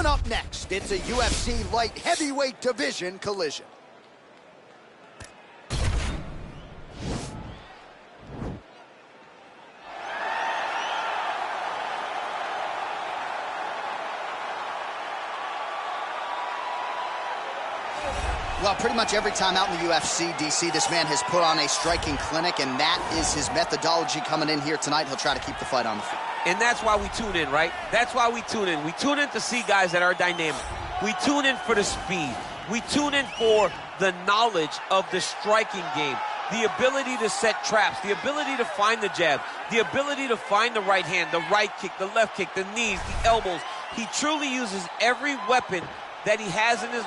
Coming up next, it's a UFC light heavyweight division collision. Well, pretty much every time out in the UFC, DC, this man has put on a striking clinic, and that is his methodology coming in here tonight. He'll try to keep the fight on the feet. And that's why we tune in, right? That's why we tune in. We tune in to see guys that are dynamic. We tune in for the speed. We tune in for the knowledge of the striking game, the ability to set traps, the ability to find the jab, the ability to find the right hand, the right kick, the left kick, the knees, the elbows. He truly uses every weapon that he has in his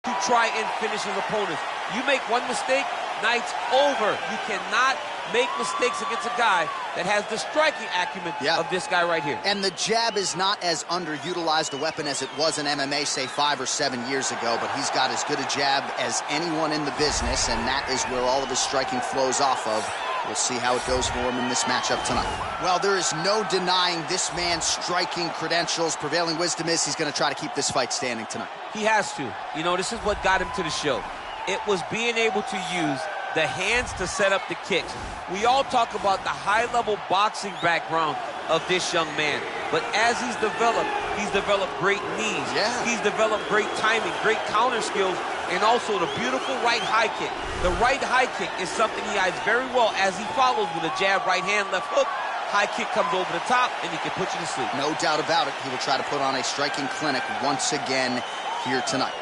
to try and finish his opponents. You make one mistake, night's over. You cannot make mistakes against a guy that has the striking acumen of this guy right here. And the jab is not as underutilized a weapon as it was in MMA, say 5 or 7 years ago, but he's got as good a jab as anyone in the business, and that is where all of his striking flows off of. We'll see how it goes for him in this matchup tonight. Well, there is no denying this man's striking credentials. Prevailing wisdom is he's going to try to keep this fight standing tonight. He has to. You know, this is what got him to the show. It was being able to use the hands to set up the kicks. We all talk about the high-level boxing background of this young man. But as he's developed great knees. He's developed great timing, great counter skills, and also the beautiful right high kick. The right high kick is something he hides very well as he follows with a jab, right hand, left hook. High kick comes over the top, and he can put you to sleep. No doubt about it. He will try to put on a striking clinic once again here tonight.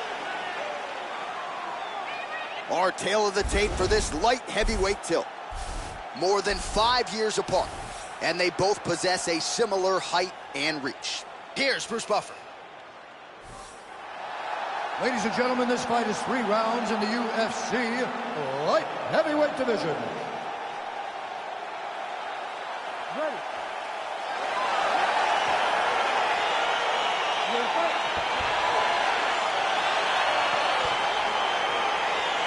Our tale of the tape for this light heavyweight tilt. More than 5 years apart, and they both possess a similar height and reach. Here's Bruce Buffer. Ladies and gentlemen, this fight is 3 rounds in the UFC light heavyweight division. Ready.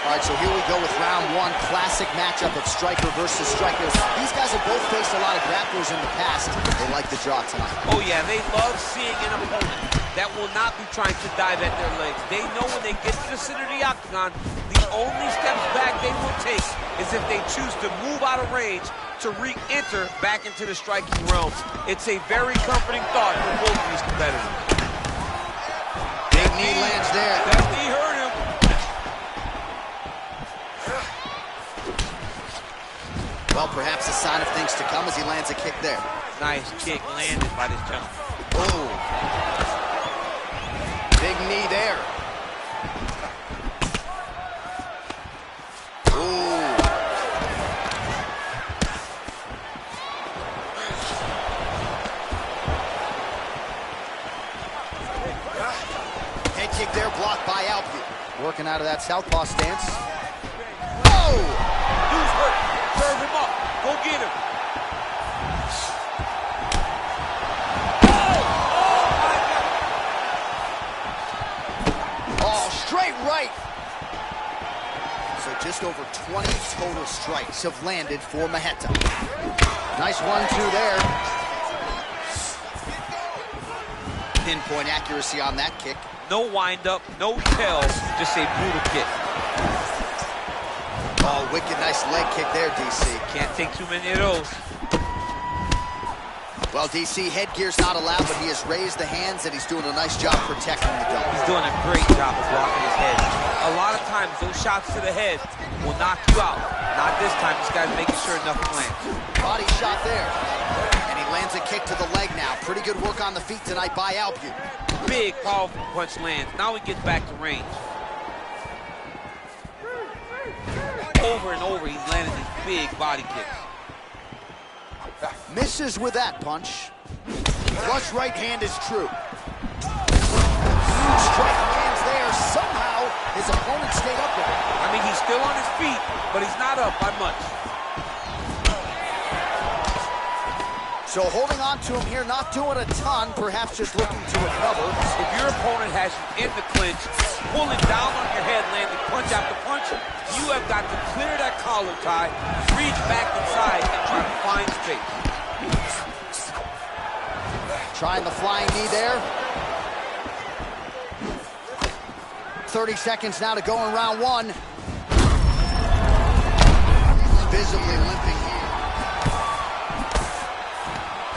All right, so here we go with round 1, classic matchup of striker versus striker. These guys have both faced a lot of grapplers in the past. They like the draw tonight. Oh yeah, they love seeing an opponent that will not be trying to dive at their legs. They know when they get to the center of the octagon, the only steps back they will take is if they choose to move out of range to re-enter back into the striking realm. It's a very comforting thought for both of these competitors. Big knee lands there. That knee hurt him. Well, perhaps a sign of things to come as he lands a kick there. Nice kick landed by this gentleman. Oh. Big knee there. Ooh. Head kick there, blocked by Alpine. Working out of that southpaw stance. Oh! Dude's hurt. Serve him up. Go get him. Straight right. So just over 20 total strikes have landed for Maheta. Nice 1-2 there. Pinpoint accuracy on that kick. No wind up, no tail, just a brutal kick. Oh, wicked nice leg kick there, DC. Can't take too many of those. Well, DC, headgear's not allowed, but he has raised the hands, and he's doing a nice job protecting the dome. He's doing a great job of blocking his head. A lot of times, those shots to the head will knock you out. Not this time. This guy's making sure nothing lands. Body shot there. And he lands a kick to the leg now. Pretty good work on the feet tonight by Alpine. Big, powerful punch lands. Now he gets back to range. Over and over, he's landing these big body kicks. Misses with that punch. Flush right hand is true. Huge strike lands there. Somehow, his opponent stayed up with it. I mean, he's still on his feet, but he's not up by much. So holding on to him here, not doing a ton, perhaps just looking to recover. If your opponent has you in the clinch, pulling down on your head, landing punch after punch, you have got to clear that collar tie, reach back inside, and try to find space. Trying the flying knee there. 30 seconds now to go in round one. Visibly limping here.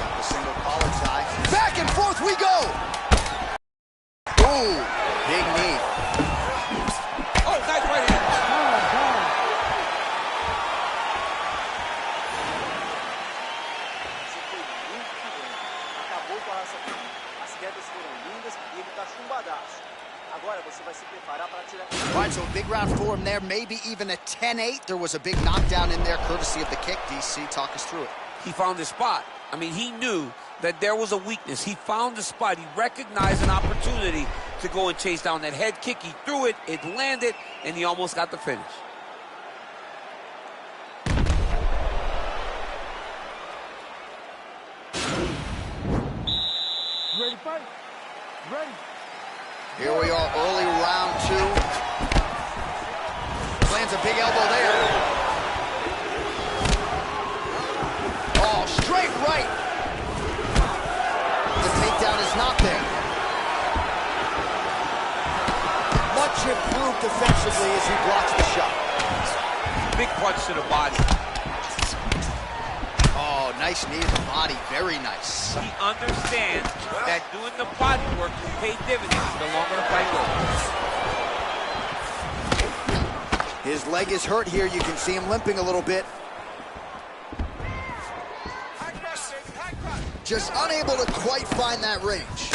Got the single collar tie. Back and forth we go! Ooh, big knee. Oh, nice right hand. Acabou com a raça. As quedas foram lindas e ele tá chumbadaço. Agora você vai se preparar para tirar. All right, so a big round for him there, maybe even a 10-8. There was a big knockdown in there, courtesy of the kick. DC, talk us through it. He found his spot. I mean, he knew that there was a weakness. He found the spot. He recognized an opportunity to go and chase down that head kick. He threw it, it landed, and he almost got the finish. Ready, fight? Ready. Here we are, early round two. Lands a big elbow there. Oh, straight right. The takedown is not there. Much improved defensively as he blocks the shot. Big punch to the body. Oh, nice knee to the body, very nice. He understands that doing the body work will pay dividends the longer the fight goes. His leg is hurt here. You can see him limping a little bit. Just unable to quite find that range.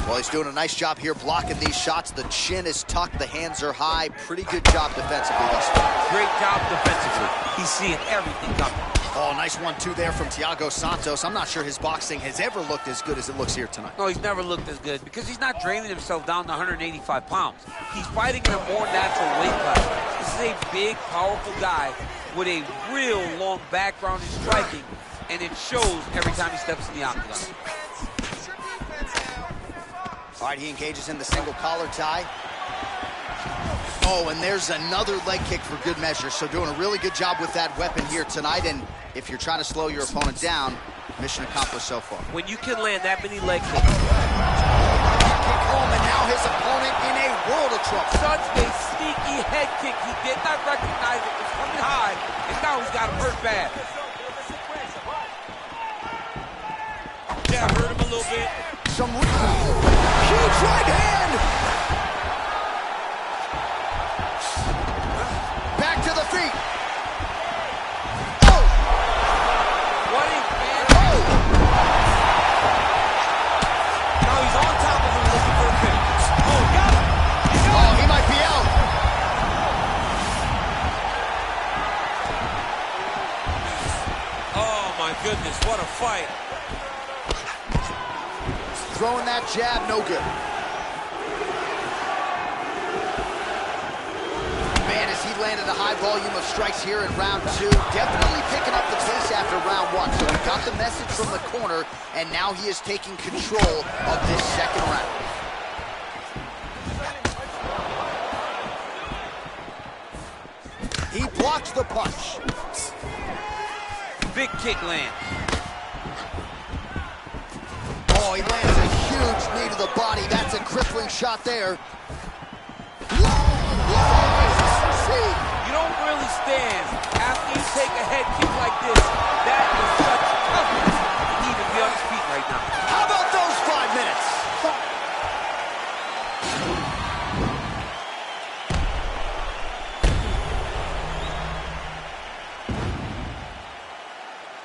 Well, he's doing a nice job here blocking these shots. The chin is tucked, the hands are high. Pretty good job defensively thus far. Great job defensively. He's seeing everything coming. Oh, nice 1-2 there from Thiago Santos. I'm not sure his boxing has ever looked as good as it looks here tonight. No, he's never looked as good because he's not draining himself down to 185 pounds. He's fighting in a more natural weight class. This is a big, powerful guy with a real long background in striking, and it shows every time he steps in the octagon. All right, he engages in the single collar tie. Oh, and there's another leg kick for good measure. So doing a really good job with that weapon here tonight. And if you're trying to slow your opponent down, mission accomplished so far. When you can land that many leg kicks. Kick home, and now his opponent in a world of trouble. Such a sneaky head kick. He did not recognize it was coming high, and now he's got him hurt bad. Yeah, hurt him a little bit. Some huge right hand. Back to the feet. Oh! What a fan. Oh! Now he's on top of him looking for a finish. Oh, got him. He's got him. Oh, he might be out. Oh, my goodness, what a fight. Throwing that jab, no good. Man, as he landed a high volume of strikes here in round two, definitely picking up the pace after round one. So he got the message from the corner, and now he is taking control of this second round. He blocks the punch. Big kick land. Oh, he lands a huge knee to the body. That's a crippling shot there. You don't really stand after you take a head kick like this. That is such toughness to even be on his feet right now. How about those 5 minutes?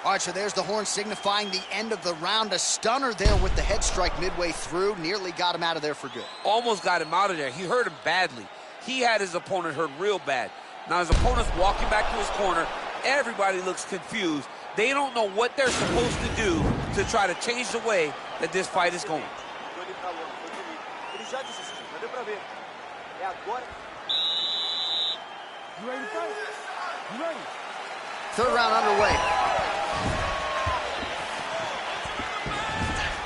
All right, so there's the horn signifying the end of the round. A stunner there with the head strike midway through. Nearly got him out of there for good. Almost got him out of there. He hurt him badly. He had his opponent hurt real bad. Now his opponent's walking back to his corner. Everybody looks confused. They don't know what they're supposed to do to try to change the way that this fight is going. Ele já desistiu, mas deu pra ver. É agora. You ready to fight? You ready? Third round underway.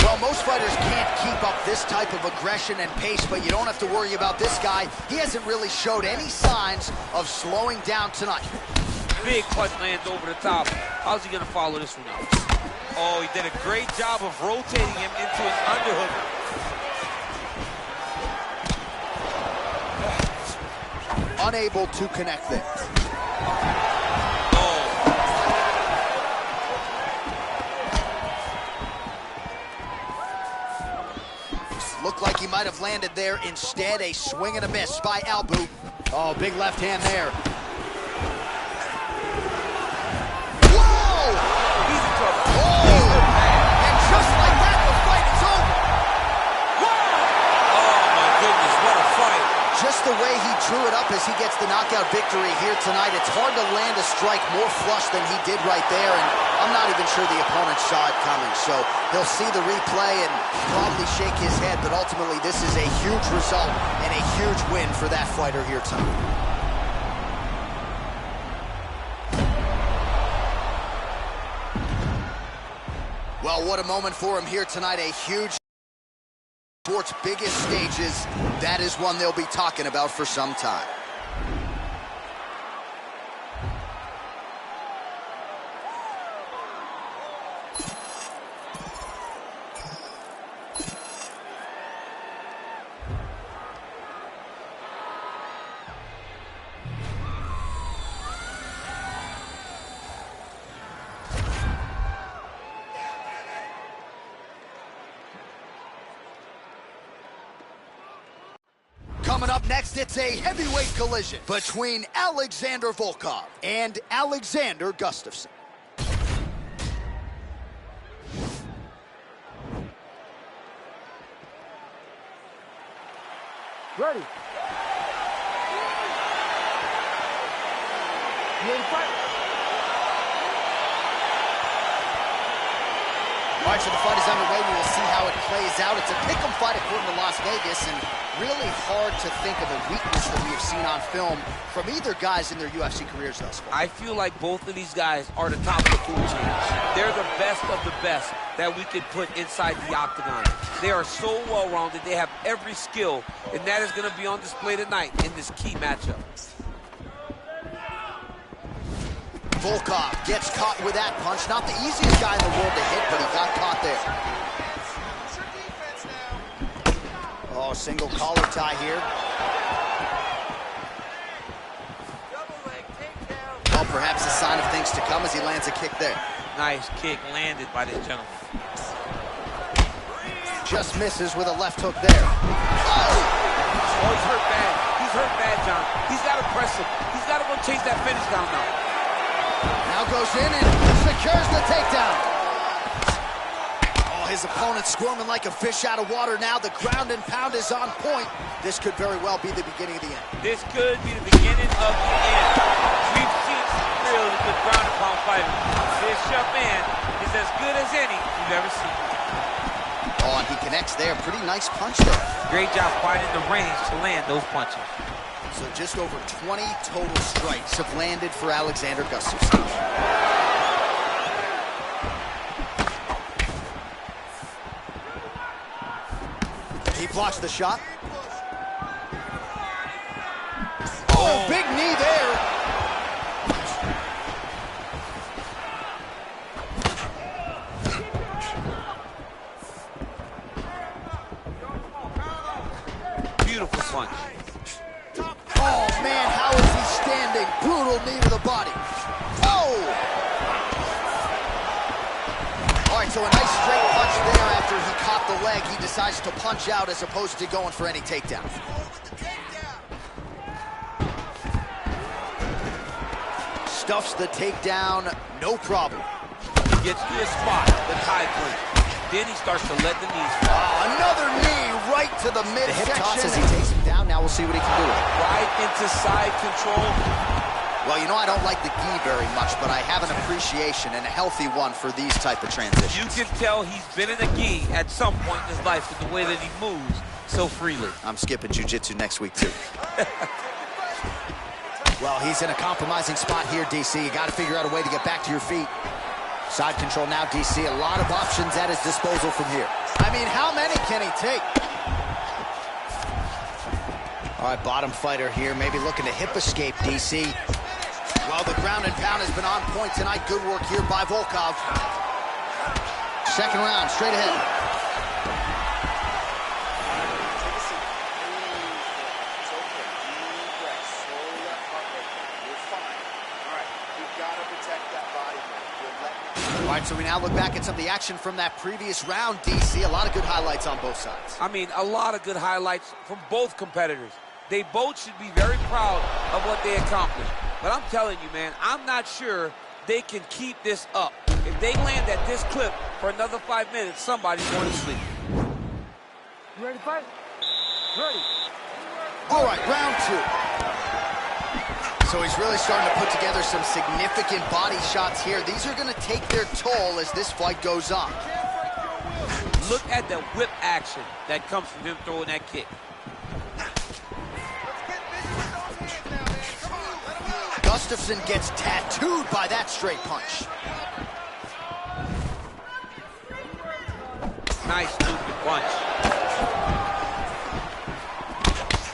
Well, most fighters can't keep up this type of aggression and pace, but you don't have to worry about this guy. He hasn't really showed any signs of slowing down tonight. Big punch lands over the top. How's he going to follow this one out? Oh, he did a great job of rotating him into an underhook. unable to connect there. Looked like he might have landed there. Instead, a swing and a miss by Albu. Oh, big left hand there. Whoa! He's in trouble. Oh! And just like that, the fight is over. Whoa! Oh, my goodness, what a fight. Just the way he drew it up as he gets the knockout victory here tonight, it's hard to land a strike more flush than he did right there, and I'm not even sure the opponent saw it coming, so he'll see the replay and probably shake his head, but ultimately this is a huge result and a huge win for that fighter here tonight. Well, what a moment for him here tonight, a huge sport's biggest stages. That is one they'll be talking about for some time. Coming up next, it's a heavyweight collision between Alexander Volkov and Alexander Gustafsson. Ready. You ready to fight? All right, so the fight is underway. We will see how it plays out. It's a pick'em fight according to Las Vegas, and really hard to think of a weakness that we have seen on film from either guys in their UFC careers thus far. I feel like both of these guys are the top of the food chain. They're the best of the best that we could put inside the octagon. They are so well-rounded. They have every skill, and that is going to be on display tonight in this key matchup. Volkov gets caught with that punch. Not the easiest guy in the world to hit, but he got caught there. Oh, single collar tie here. Well, perhaps a sign of things to come as he lands a kick there. Nice kick landed by this gentleman. Just misses with a left hook there. Oh! Oh, he's hurt bad. He's hurt bad, John. He's got to press him. He's got to go chase that finish down now. Now goes in and secures the takedown. Oh, his opponent squirming like a fish out of water now. The ground and pound is on point. This could very well be the beginning of the end. This could be the beginning of the end. We've seen some really good ground and pound fighters. This young man is as good as any we've ever seen. Oh, and he connects there. Pretty nice punch there. Great job finding the range to land those punches. So just over 20 total strikes have landed for Alexander Gustafsson. He blocks the shot. Oh, big knee there. Beautiful punch. Oh, man, how is he standing? Brutal knee to the body. Oh! All right, so a nice straight punch there after he caught the leg. He decides to punch out as opposed to going for any takedown. Stuffs the takedown, no problem. Gets to a spot, the tie point. Then he starts to let the knees fall. Oh, another knee right to the midsection. The hip toss as he takes him down. Now we'll see what he can do with it. Right into side control. Well, you know, I don't like the gi very much, but I have an appreciation and a healthy one for these type of transitions. You can tell he's been in a gi at some point in his life with the way that he moves so freely. I'm skipping jiu-jitsu next week, too. Well, he's in a compromising spot here, DC. You got to figure out a way to get back to your feet. Side control now, DC. A lot of options at his disposal from here. I mean, how many can he take? All right, bottom fighter here, maybe looking to hip escape, DC. Well, the ground and pound has been on point tonight. Good work here by Volkov. Second round, straight ahead. Take a seat. It's okay. Deep breath. Slowly All right, so we now look back at some of the action from that previous round, DC. A lot of good highlights on both sides. I mean, a lot of good highlights from both competitors. They both should be very proud of what they accomplished. But I'm telling you, man, I'm not sure they can keep this up. If they land at this clip for another 5 minutes, somebody's going to sleep. You ready to fight? Ready. All right, round 2. So he's really starting to put together some significant body shots here. These are going to take their toll as this fight goes on. Look at the whip action that comes from him throwing that kick. Gustafsson gets tattooed by that straight punch. Nice stupid punch.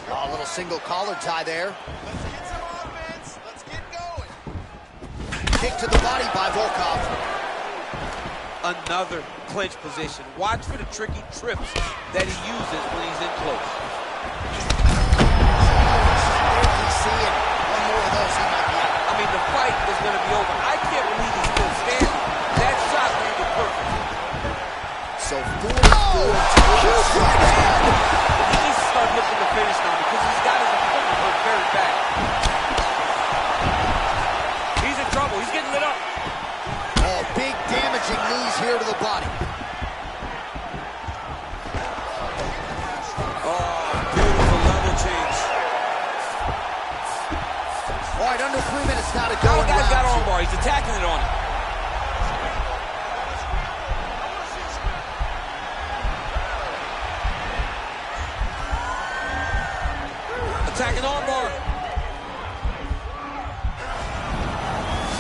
Oh, a little single collar tie there. Let's get some offense. Let's get going. Kick to the body by Volkov. Another clinch position. Watch for the tricky trips that he uses when he's in close. One more of those, he might be out. I mean, the fight is going to be over. I can't believe he's still standing. That shot landed perfect. So 4-4. Huge right hand. He needs to start looking to finish now because he's got his opponent hurt very bad. He's in trouble. He's getting lit up. Oh, big damaging knees here to the body. Oh, beautiful level change. All right, under 3 minutes now to go. Now the guy's got round 2. armbar. He's attacking it on him. Attacking armbar.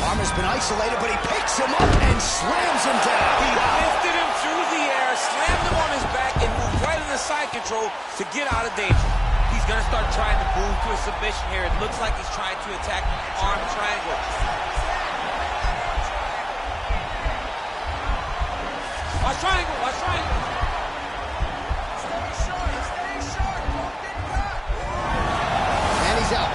Arm has been isolated, but he picks him up and slams him down. He lifted him through the air, slammed him on his back, and moved right into side control to get out of danger. He's going to start trying to move to a submission here. It looks like he's trying to attack arm triangle. Watch triangle, watch triangle. Stay sharp. Stay sharp. Don't get caught. And he's out.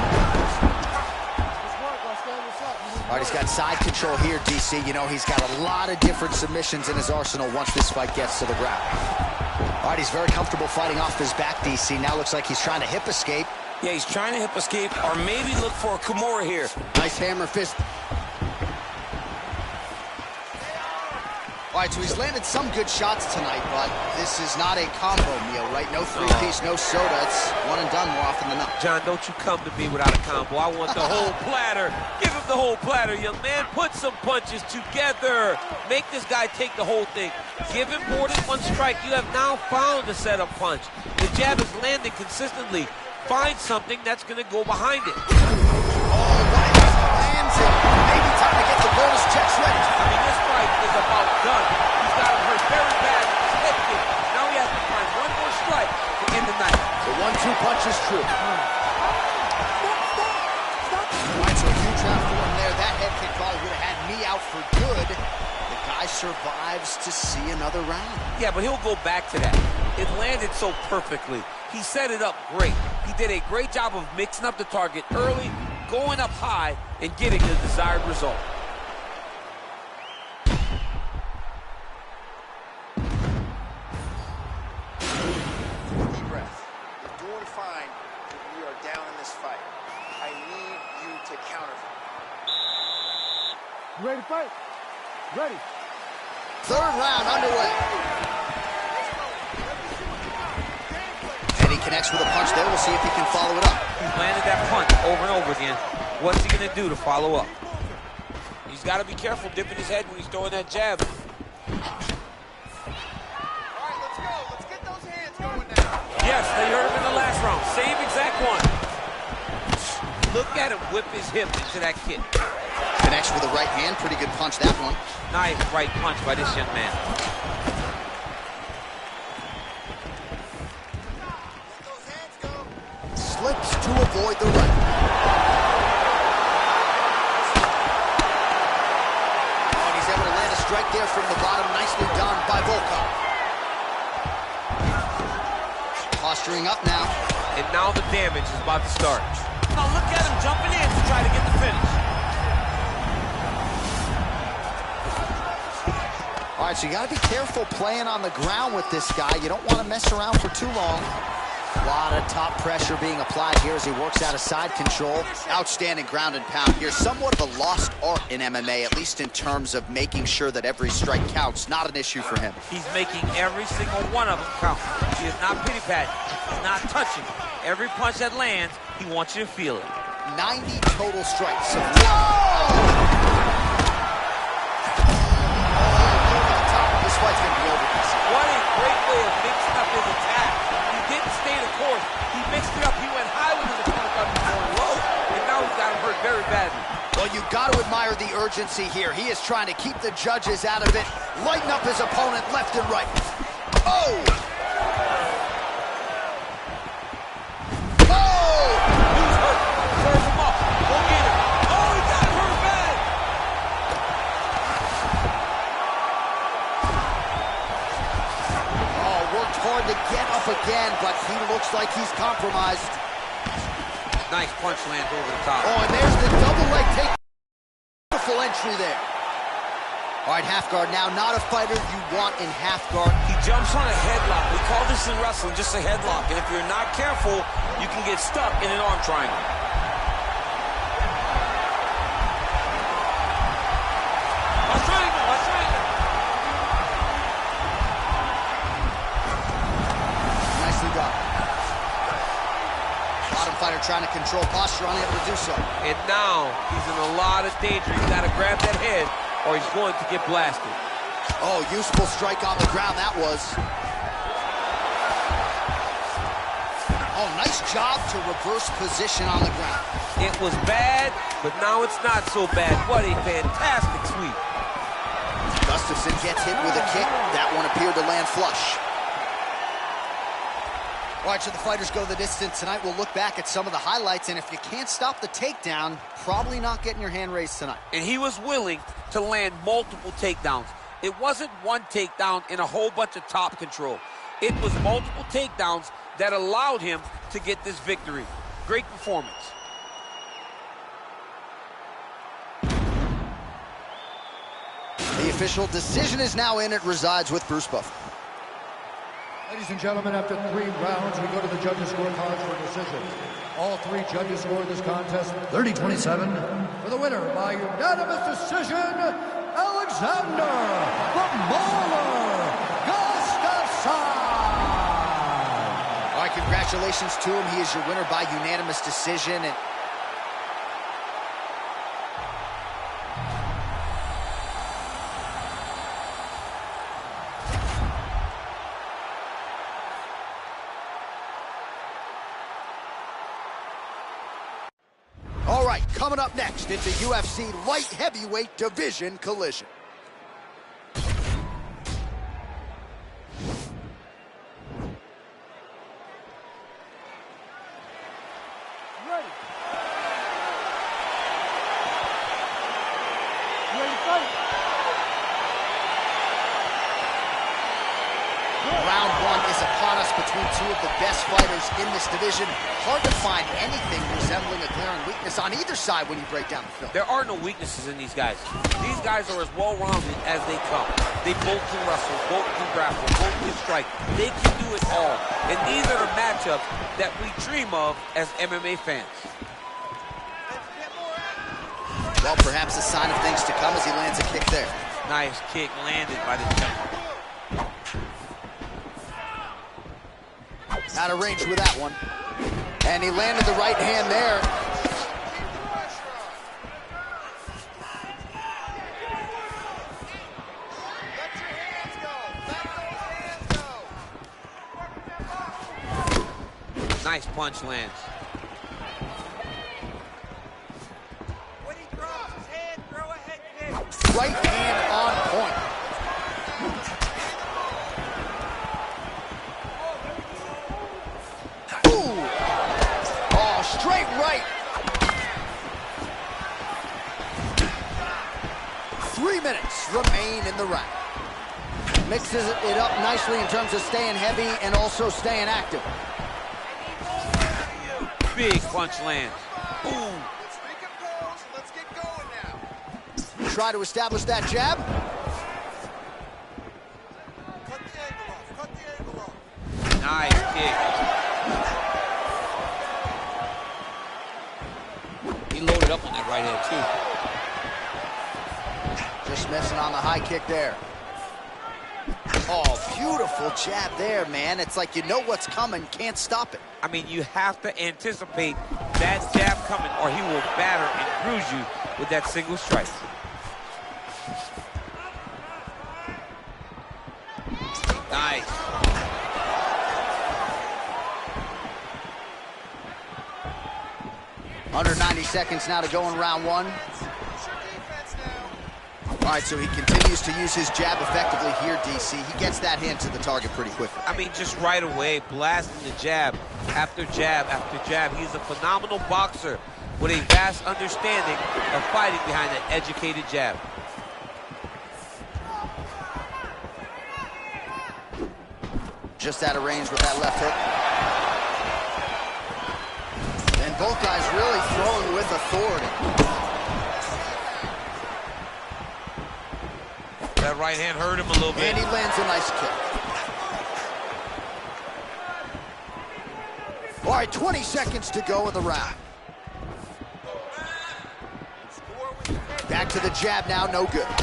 Let's work. Let's stand this up. All right, he's got side control here, DC. You know, he's got a lot of different submissions in his arsenal once this fight gets to the ground. All right, he's very comfortable fighting off his back, DC. Now looks like he's trying to hip escape. Yeah, he's trying to hip escape or maybe look for a Kimura here. Nice hammer fist. All right, so he's landed some good shots tonight, but this is not a combo meal, right? No three-piece, no soda. It's one and done more often than not. John, don't you come to me without a combo. I want the whole platter. Give him the whole platter, young man. Put some punches together. Make this guy take the whole thing. Give him more than one strike. You have now found a setup punch. The jab is landing consistently. Find something that's going to go behind it. Oh, what he lands it. Maybe time to get the bonus checks ready. I mean, this fight is about done. He's got him hurt very bad with his head kick. Now he has to find one more strike to end the night. The 1-2 punch is true. All right, so a huge round for him there. That head kick probably would have had me out for good. The guy survives to see another round. Yeah, but he'll go back to that. It landed so perfectly. He set it up great. He did a great job of mixing up the target early, going up high, and getting the desired result. Deep breath. You're doing fine, but we are down in this fight. I need you to counter. You ready to fight? Ready. Third round underway. And he connects with a punch there. We'll see if he can follow it up. He's landed that punch over and over again. What's he going to do to follow up? He's got to be careful dipping his head when he's throwing that jab. All right, let's go. Let's get those hands going now. Yes, they hurt him in the last round. Same exact one. Look at him whip his hip into that kick. Connects with a right hand. Pretty good punch, that one. Nice right punch by this young man. Let those hands go. Slips to avoid the right. Oh, and he's able to land a strike there from the bottom. Nicely done by Volkov. Posturing up now. And now the damage is about to start. Now look at him jumping in to try to get the finish. All right, so you got to be careful playing on the ground with this guy. You don't want to mess around for too long. A lot of top pressure being applied here as he works out of side control. Outstanding ground and pound here. Somewhat of a lost art in MMA, at least in terms of making sure that every strike counts. Not an issue for him. He's making every single one of them count. He is not pity-patting. He's not touching. Every punch that lands, he wants you to feel it. 90 total strikes. This fight's gonna be over. What a great way of mixing up his attack. He didn't stay the course. He mixed it up. He went high with his opponent, thought he was going low, and now he's got him hurt very badly. Well, you've got to admire the urgency here. He is trying to keep the judges out of it, lighten up his opponent left and right. Oh! Oh! He's hurt. Serve him up. Go get him. Oh, he got hurt bad. Oh, worked hard to get up again, but he looks like he's compromised. Nice punch lands over the top. Oh, and there's the double leg take. Beautiful entry there. All right, half guard now. Not a fighter you want in half guard. He jumps on a headlock. We call this in wrestling just a headlock. And if you're not careful, you can get stuck in an arm triangle. A triangle, a triangle. Nicely done. Bottom fighter trying to control posture, unable to do so. And now he's in a lot of danger. He's got to grab that head or he's going to get blasted. Oh, useful strike on the ground, that was. Oh, nice job to reverse position on the ground. It was bad, but now it's not so bad. What a fantastic sweep. Gustafsson gets hit with a kick. That one appeared to land flush. All right, so the fighters go the distance tonight. We'll look back at some of the highlights, and if you can't stop the takedown, probably not getting your hand raised tonight. And he was willing to land multiple takedowns. It wasn't one takedown and a whole bunch of top control. It was multiple takedowns that allowed him to get this victory. Great performance. The official decision is now in. It resides with Bruce Buffer. Ladies and gentlemen, after 3 rounds, we go to the judges' scorecards for decisions. All 3 judges scored this contest 30-27. For the winner by unanimous decision, Alexander the Mauler Gustafsson. All right, congratulations to him. He is your winner by unanimous decision. And all right, coming up next, it's a UFC light heavyweight division collision. Ready. Ready to fight. Round 1 is upon us between 2 of the best fighters in this division. Hard to find anything resembling a glaring weakness on either side when you break down the film. There are no weaknesses in these guys. These guys are as well-rounded as they come. They both can wrestle, both can grapple, both can strike. They can do it all. And these are the matchups that we dream of as MMA fans. Well, perhaps a sign of things to come as he lands a kick there. Nice kick landed by the gentleman. Out of range with that one. And he landed the right hand there. Nice punch lands. When he drops his hand, throw a head kick. Right hand on point. Ooh. Oh, straight right. 3 minutes remain in the round. Mixes it up nicely in terms of staying heavy and also staying active. Big punch lands. Ooh. Let's recompose. Let's get going now. Try to establish that jab. Nice kick. He loaded up on that right hand, too. Just missing on the high kick there. Oh, beautiful jab there, man. It's like you know what's coming, can't stop it. I mean, you have to anticipate that jab coming or he will batter and bruise you with that single strike. Nice. Under 90 seconds now to go in round one. All right, so he continues to use his jab effectively here, DC. He gets that hand to the target pretty quickly. I mean, just right away, blasting the jab after jab after jab. He's a phenomenal boxer with a vast understanding of fighting behind an educated jab. Just out of range with that left hook. And both guys really throwing with authority. That right hand hurt him a little bit. And he lands a nice kick. All right, 20 seconds to go in the round. Back to the jab now, no good. Strike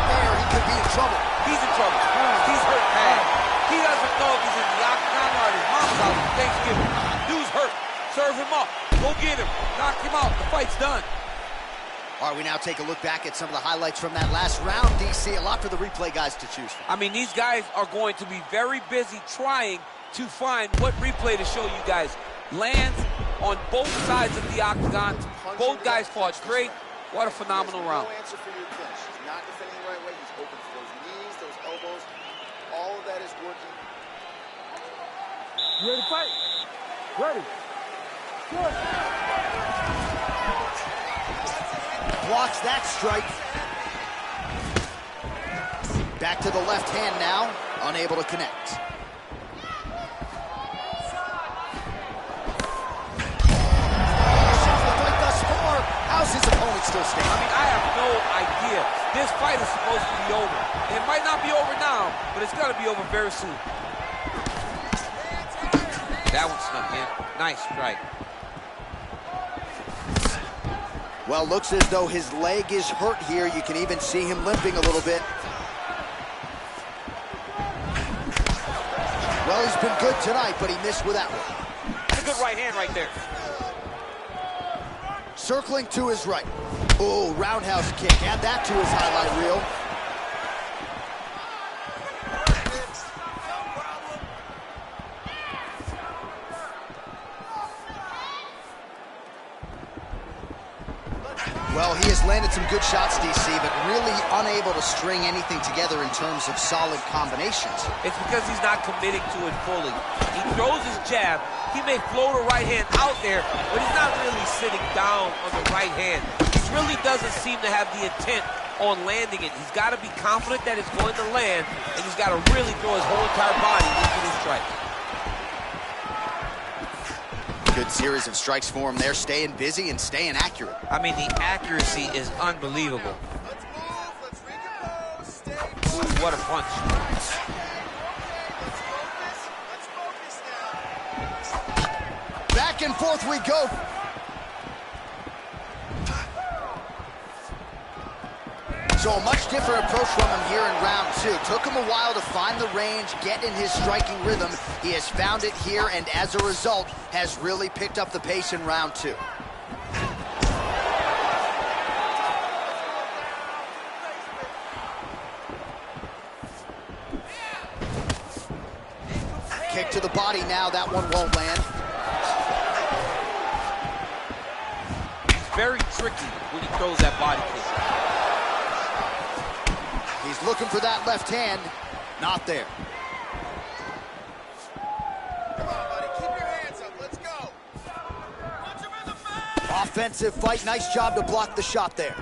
there, he could be in trouble. He's in trouble. He's hurt bad. He doesn't know if he's in the octagon or at his mom's house on Thanksgiving. Dude's hurt. Serve him up. Go get him. Knock him out. The fight's done. All right, we now take a look back at some of the highlights from that last round, DC. A lot for the replay guys to choose from. I mean, these guys are going to be very busy trying to find what replay to show you guys. Lands on both sides of the octagon. Both guys fought great. What a phenomenal round. No answer for your clinch. He's not defending the right way. He's open for those knees, those elbows. All of that is working. You ready to fight? Ready. Good. Blocks that strike. Back to the left hand now, unable to connect. How's his opponent still standing? I mean, I have no idea. This fight is supposed to be over. It might not be over now, but it's got to be over very soon. That one snuck in. Nice strike. Well, looks as though his leg is hurt here. You can even see him limping a little bit. Well, he's been good tonight, but he missed with that one. That's a good right hand right there. Circling to his right. Oh, roundhouse kick. Add that to his highlight reel. Well, he has landed some good shots, DC, but really unable to string anything together in terms of solid combinations. It's because he's not committing to it fully. He throws his jab. He may float a right hand out there, but he's not really sitting down on the right hand. He really doesn't seem to have the intent on landing it. He's got to be confident that it's going to land, and he's got to really throw his whole entire body into the strike. Good series of strikes for him there, staying busy and staying accurate. I mean, the accuracy is unbelievable. Let's move. Let's recompose. Stay Ooh, focused. what a punch. Let's focus. Let's focus now. Back and forth we go. So a much different approach from him here in round two. Took him a while to find the range, get in his striking rhythm. He has found it here, and as a result, has really picked up the pace in round two. Kick to the body now, that one won't land. He's very tricky when he throws that body kick. He's looking for that left hand, not there. Come on, buddy. Keep your hands up. Let's go. Punch him in the face. Offensive fight, nice job to block the shot there.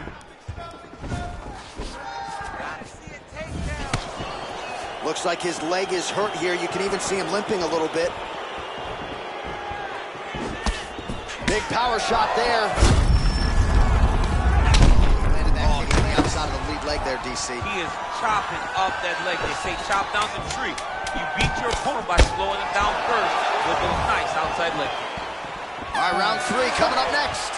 Looks like his leg is hurt here. You can even see him limping a little bit. Big power shot there. Landed that kick on the outside of the lead leg there, DC. He is chopping up that leg. They say chop down the tree. You beat your opponent by slowing him down first with those nice outside leg kicks. All right, round 3 coming up next.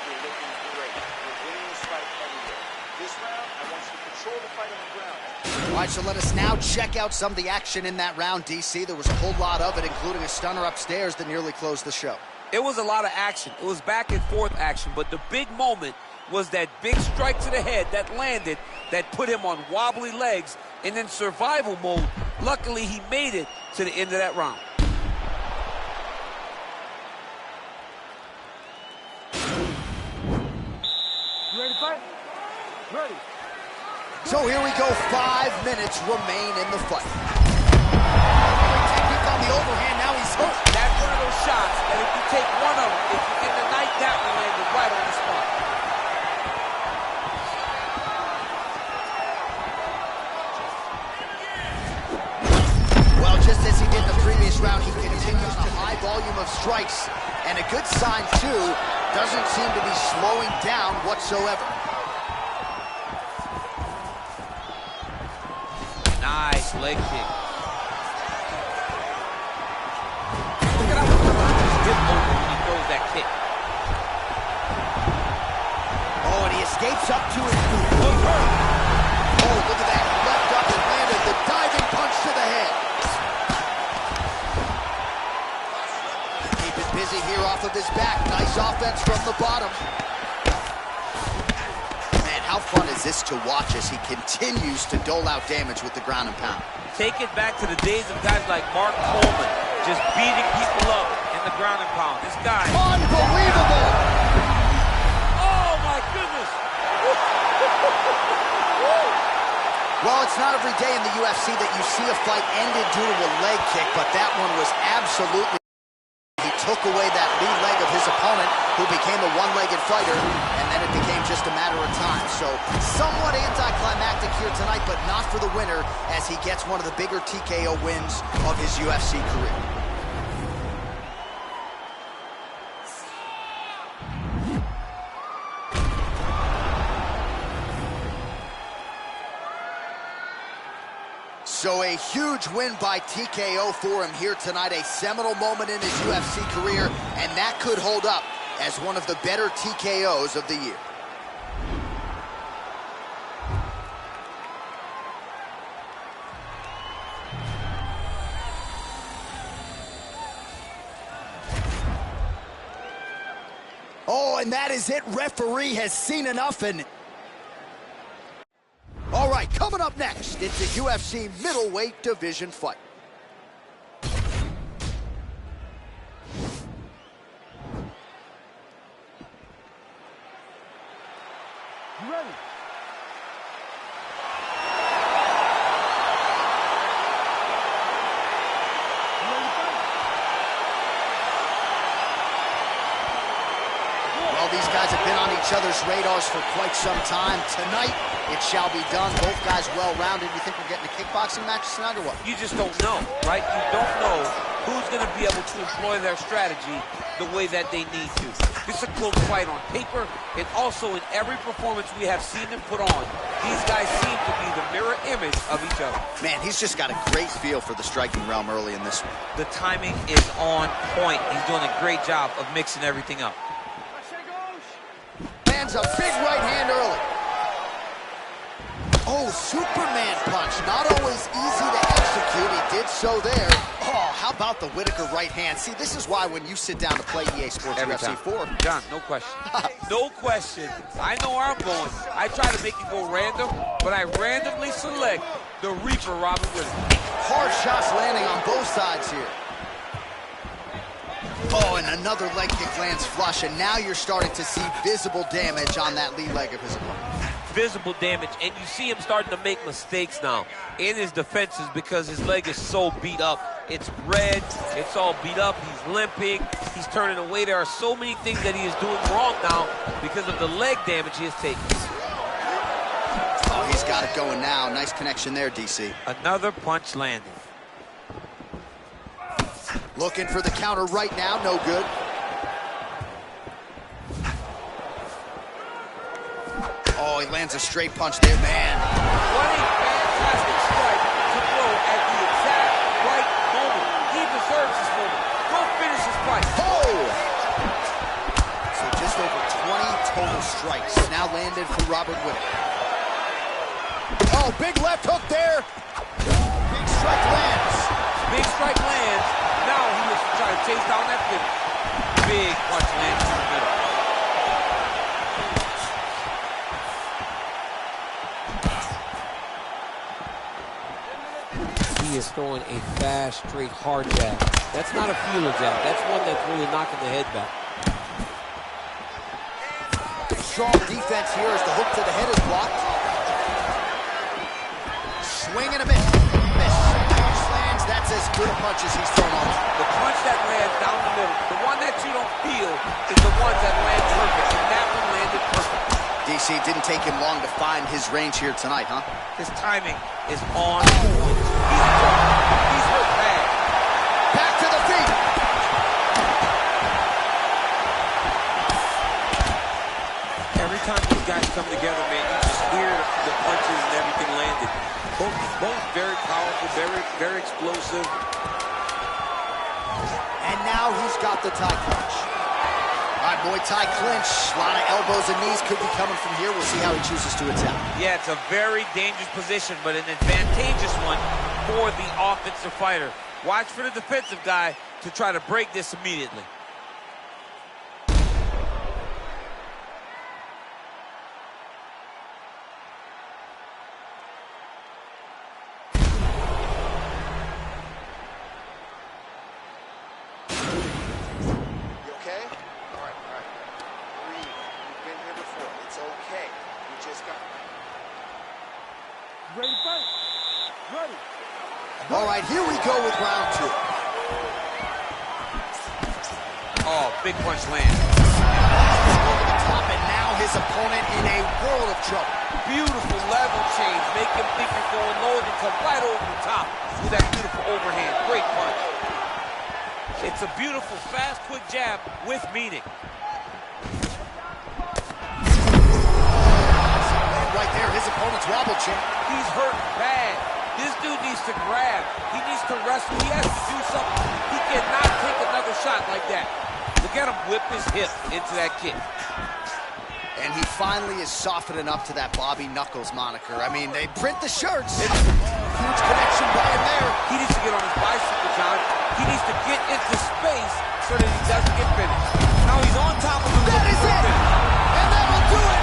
You're looking great. You're winning this fight everywhere. This round, I want you to control the fight on the ground. All right, so let us now check out some of the action in that round, DC. There was a whole lot of it, including a stunner upstairs that nearly closed the show. It was a lot of action. It was back and forth action, but the big moment was that big strike to the head that landed, that put him on wobbly legs, and in survival mode. Luckily, he made it to the end of that round. You ready to fight? Ready. So here we go, 5 minutes remain in the fight. Technique on the overhand, now he's hooked. That's one of those shots that if you take one of them, if you get the night, that one landed right on the spot. Well, just as he did in the previous round, he continues on a high volume of strikes. And a good sign, too, doesn't seem to be slowing down whatsoever. Nice leg kick. Look at how he turns his hip over when he throws that kick. Oh, and he escapes up to his boot. Look hurt. Oh, look at that. He leapt up and landed the diving punch to the head. Keep it busy here off of his back. Nice offense from the bottom. Man, how fun is this to watch as he continues to dole out damage with the ground and pound? Take it back to the days of guys like Mark Coleman, just beating people up in the ground and pound. This guy. Unbelievable! Oh, my goodness. Well, it's not every day in the UFC that you see a fight ended due to a leg kick, but that one was absolutely... He took away that lead leg of his opponent, who became a one-legged fighter, and then it became just a matter of time. So, somewhat anticlimactic here tonight, but not for the winner, as he gets one of the bigger TKO wins of his UFC career. So a huge win by TKO for him here tonight, a seminal moment in his UFC career, and that could hold up as one of the better TKOs of the year. Oh, and that is it. Referee has seen enough, and... All right, coming up next, it's a UFC middleweight division fight. You ready? Well, these guys have been on each other's radars for quite some time. Tonight, it shall be done. Both guys well-rounded. You think we're getting a kickboxing match tonight or what? You just don't know, right? You don't know who's going to be able to employ their strategy the way that they need to. This is a close fight on paper, and also in every performance we have seen them put on. These guys seem to be the mirror image of each other. Man, he's just got a great feel for the striking realm early in this one. The timing is on point. He's doing a great job of mixing everything up. Lands a big right hand early. Oh, Superman punch. Not always easy to execute. He did so there. Oh, how about the Whitaker right hand? See, this is why when you sit down to play EA Sports Every UFC time. 4. John, no question. No question. I know where I'm going. I try to make it go random, but I randomly select the Reaper, Robert Whitaker. Hard shots landing on both sides here. Oh, and another leg kick lands flush, and now you're starting to see visible damage on that lead leg of his opponent. Visible damage, and you see him starting to make mistakes now in his defenses because his leg is so beat up. It's red, it's all beat up, he's limping, he's turning away. There are so many things that he is doing wrong now because of the leg damage he has taken. Oh, he's got it going now. Nice connection there, DC. Another punch landed. Looking for the counter right now, no good. Oh, he lands a straight punch there, man. What a fantastic strike to throw at the exact right moment. He deserves this moment. Go finish his fight. Oh! So just over 20 total strikes now landed for Robert Whittaker. Oh, big left hook there. Big strike lands. Big strike lands. Now he looks to try to chase down that finish. Big punch lands in the middle. He is throwing a fast, straight, hard jab. That's not a feeler jab. That's one that's really knocking the head back. Strong defense here as the hook to the head is blocked. Swing and a miss. Miss. Lands. That's as good a punch as he's thrown on. The punch that lands down the middle, the one that you don't feel, is the one that lands perfect, and that one landed perfect. DC, didn't take him long to find his range here tonight, huh? His timing is on point. He's hurt bad. Back to the feet. Every time these guys come together, man, you just hear the punches and everything landed. Both very powerful, very explosive. And now he's got the tie clinch. All right, Muay Thai clinch. A lot of elbows and knees could be coming from here. We'll see how he chooses to attack. Yeah, it's a very dangerous position, but an advantageous one for the offensive fighter. Watch for the defensive guy to try to break this immediately. Ready to fight? Ready. All right, here we go with round two. Oh, big punch lands. Over the top, and now his opponent in a world of trouble. Beautiful level change. Make him think you're going low and come right over the top with that beautiful overhand. Great punch. It's a beautiful, fast, quick jab with meaning. Right there, his opponent's wobble chin. He's hurt bad. This dude needs to grab. He needs to wrestle. He has to do something. He cannot take another shot like that. Look at him whip his hip into that kick. And he finally is softening up to that Bobby Knuckles moniker. I mean, they print the shirts. Huge connection by him there. He needs to get on his bicycle, John. He needs to get into space so that he doesn't get finished. Now he's on top of him. That is it! And that will do it!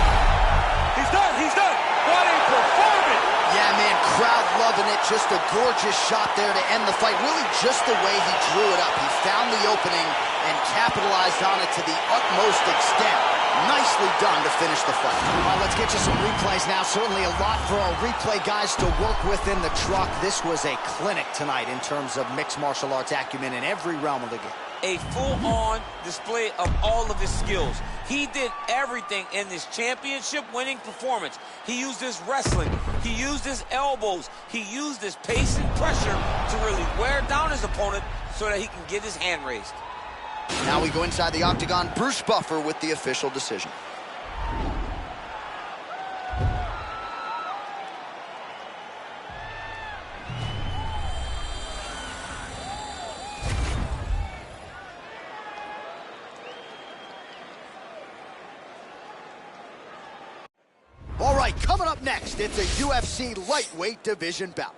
He's done, he's done! What a performance! Yeah, man, crowd loving it. Just a gorgeous shot there to end the fight. Really just the way he drew it up. He found the opening and capitalized on it to the utmost extent. Nicely done to finish the fight. All right, let's get you some replays now. Certainly a lot for our replay guys to work with in the truck. This was a clinic tonight in terms of mixed martial arts acumen in every realm of the game. A full-on display of all of his skills. He did everything in this championship-winning performance. He used his wrestling. He used his elbows. He used his pace and pressure to really wear down his opponent so that he can get his hand raised. Now we go inside the octagon. Bruce Buffer with the official decision. All right, coming up next, it's a UFC lightweight division bout.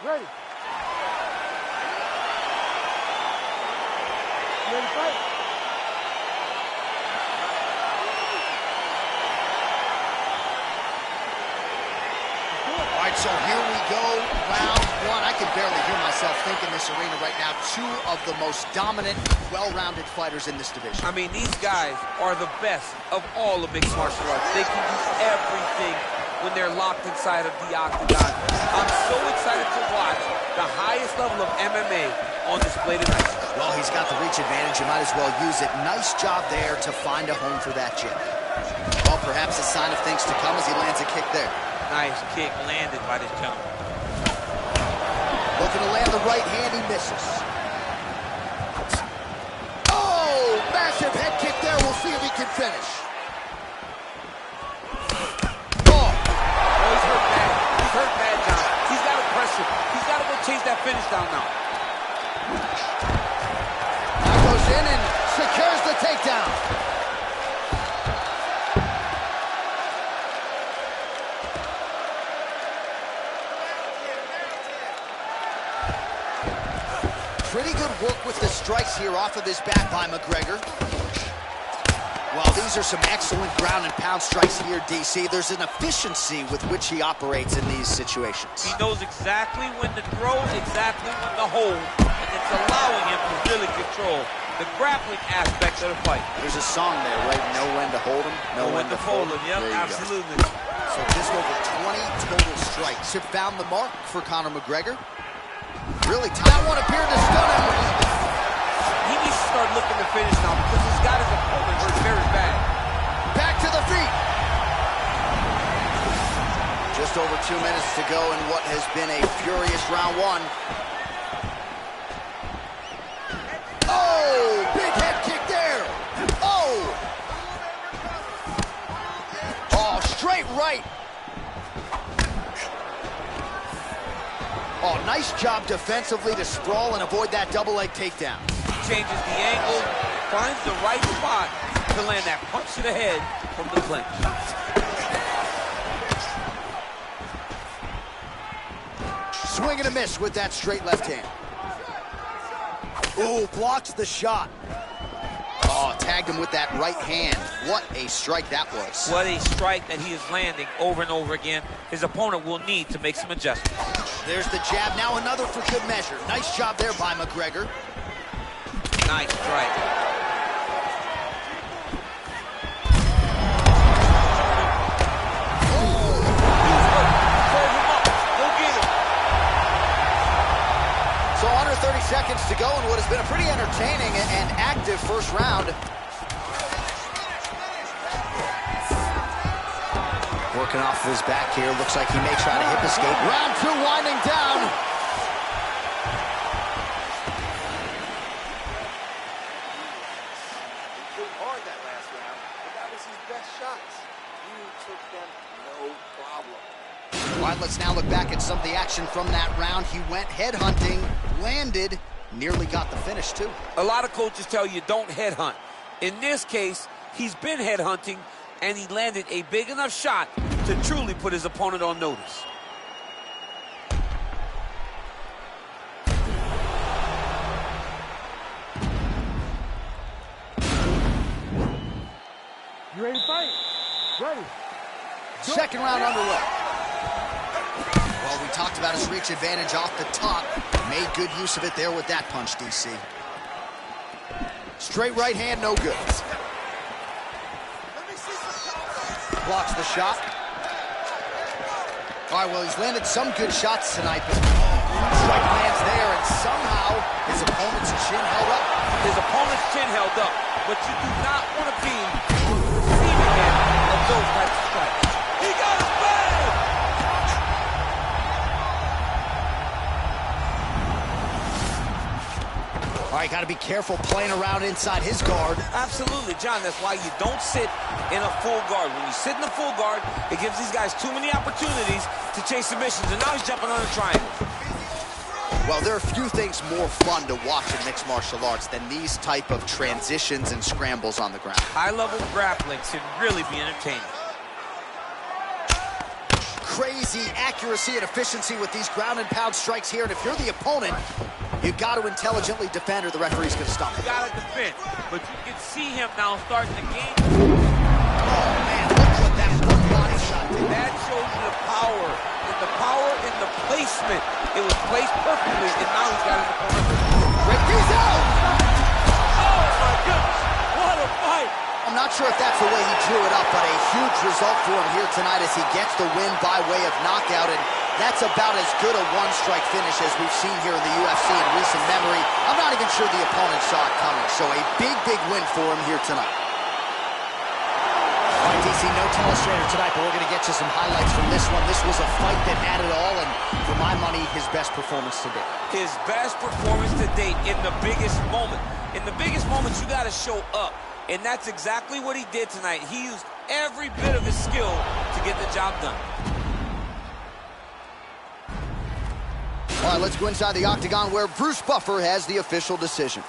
Ready. Ready to fight? All right, so here we go, round one. I can barely hear myself think in this arena right now. Two of the most dominant, well-rounded fighters in this division. I mean, these guys are the best of all of mixed martial arts. They can do everything when they're locked inside of the octagon. I'm so excited to watch the highest level of MMA on display tonight. Well, he's got the reach advantage. You might as well use it. Nice job there to find a home for that jab. Well, perhaps a sign of things to come as he lands a kick there. Nice kick landed by this gentleman. Well, Looking to land the right hand, he misses. Oh, massive head kick there. We'll see if he can finish. Oh, he's hurt bad. He's hurt bad, John. He's got to press him. He's got to go chase that finish down now. Now goes in and secures the takedown. Pretty good work with the strikes here off of his back by McGregor. Well, these are some excellent ground and pound strikes here, DC. There's an efficiency with which he operates in these situations. He knows exactly when to throw, exactly when to hold, and it's allowing him to really control the grappling aspect of the fight. There's a song there, right? Know when to hold him, know when to fold him. Yep, There you absolutely. go. So just over 20 total strikes have found the mark for Conor McGregor. Really tough. That one appeared to stun him. He needs to start looking to finish now because he's got his opponent hurt very bad. Back to the feet. Just over 2 minutes to go in what has been a furious round one. Oh, big head kick there. Oh. Oh, straight right. Oh, nice job defensively to sprawl and avoid that double leg takedown. Changes the angle, finds the right spot to land that punch to the head from the clinch. Swing and a miss with that straight left hand. Ooh, blocks the shot. Oh, tagged him with that right hand. What a strike that was. What a strike that he is landing over and over again. His opponent will need to make some adjustments. There's the jab, now another for good measure. Nice job there by McGregor. Nice strike. So under 30 seconds to go in what has been a pretty entertaining and active first round. Working off of his back here. Looks like he may try to hip escape. Round two winding down. He played hard that last round, but that was his best shots. You took them no problem. All right, let's now look back at some of the action from that round. He went headhunting, landed, nearly got the finish too. A lot of coaches tell you don't headhunt. In this case, he's been headhunting, and he landed a big enough shot to truly put his opponent on notice. You ready to fight? Ready. Second round underway. Well, we talked about his reach advantage off the top. Made good use of it there with that punch, DC. Straight right hand, no good. Blocks the shot. All right, well, he's landed some good shots tonight, but strike lands there, and somehow his opponent's chin held up. His opponent's chin held up, but you do not want to be receiving end of those types of strikes. He got his bag! All right, got to be careful playing around inside his guard. Absolutely, John. That's why you don't sit in a full guard. When you sit in a full guard, it gives these guys too many opportunities to chase submissions, and now he's jumping on a triangle. Well, there are few things more fun to watch in mixed martial arts than these type of transitions and scrambles on the ground. High-level grappling should really be entertaining. Crazy accuracy and efficiency with these ground and pound strikes here, and if you're the opponent, you got to intelligently defend or the referee's going to stop it. You got to defend, but you can see him now starting the game. Oh, man, look what that one body shot did. That shows you the power in the placement. It was placed perfectly, and now he's got his opponent. Great, he's out! Oh, my goodness. What a fight. I'm not sure if that's the way he drew it up, but a huge result for him here tonight as he gets the win by way of knockout, and that's about as good a one-strike finish as we've seen here in the UFC in recent memory. I'm not even sure the opponent saw it coming, so a big, big win for him here tonight. All right, TC, no telestrator tonight, but we're going to get you some highlights from this one. This was a fight that had it all, and for my money, his best performance to date. His best performance to date in the biggest moment. In the biggest moments, you got to show up, and that's exactly what he did tonight. He used every bit of his skill to get the job done. All right, let's go inside the octagon where Bruce Buffer has the official decision.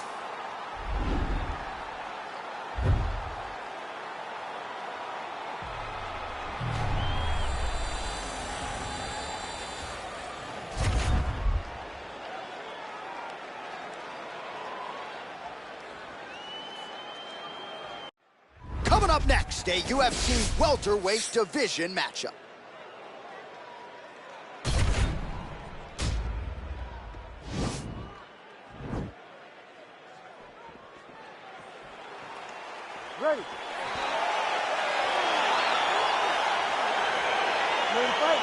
Coming up next, a UFC welterweight division matchup. Ready. Ready to fight.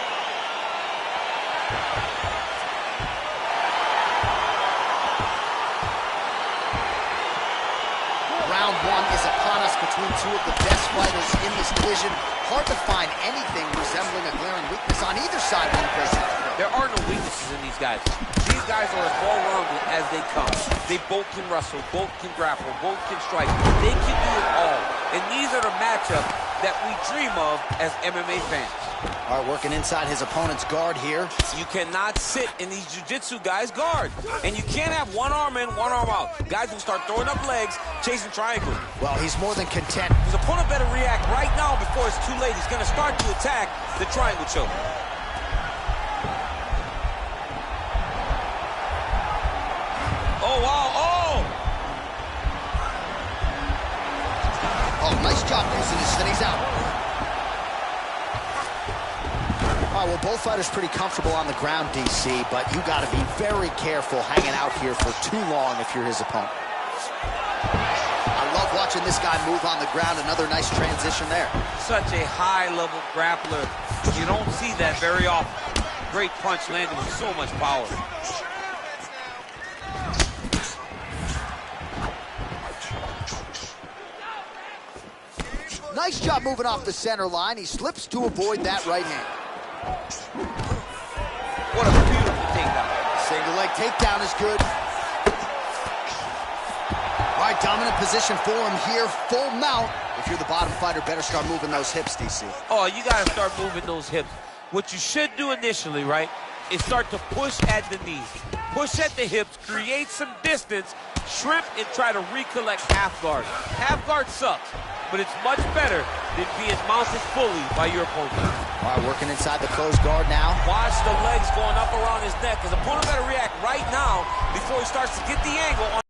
Round one is upon us between two of the best fighters in this division. Hard to find anything resembling a glaring weakness on either side when you break it. There are no weaknesses in these guys. These guys are as well-rounded as they come. They both can wrestle, both can grapple, both can strike. They can do it all. And these are the matchups that we dream of as MMA fans. All right, working inside his opponent's guard here. You cannot sit in these jiu-jitsu guys' guard. And you can't have one arm in, one arm out. Guys will start throwing up legs, chasing triangles. Well, he's more than content. His opponent better react right now before it's too late. He's going to start to attack the triangle choke. Oh, wow, oh! Oh, nice job using his spin. He's out. All right, well, both fighters pretty comfortable on the ground, DC, but you got to be very careful hanging out here for too long if you're his opponent. I love watching this guy move on the ground. Another nice transition there. Such a high-level grappler. You don't see that very often. Great punch landed with so much power. Nice job moving off the center line. He slips to avoid that right hand. What a beautiful takedown. Single leg takedown is good. All right, dominant position for him here. Full mount. If you're the bottom fighter, better start moving those hips, DC. Oh, you got to start moving those hips. What you should do initially, right, is start to push at the knees. Push at the hips, create some distance, shrimp, and try to recollect half guard. Half guard sucks, but it's much better than being mounted fully by your opponent. All right, working inside the closed guard now. Watch the legs going up around his neck. His opponent better react right now before he starts to get the angle on.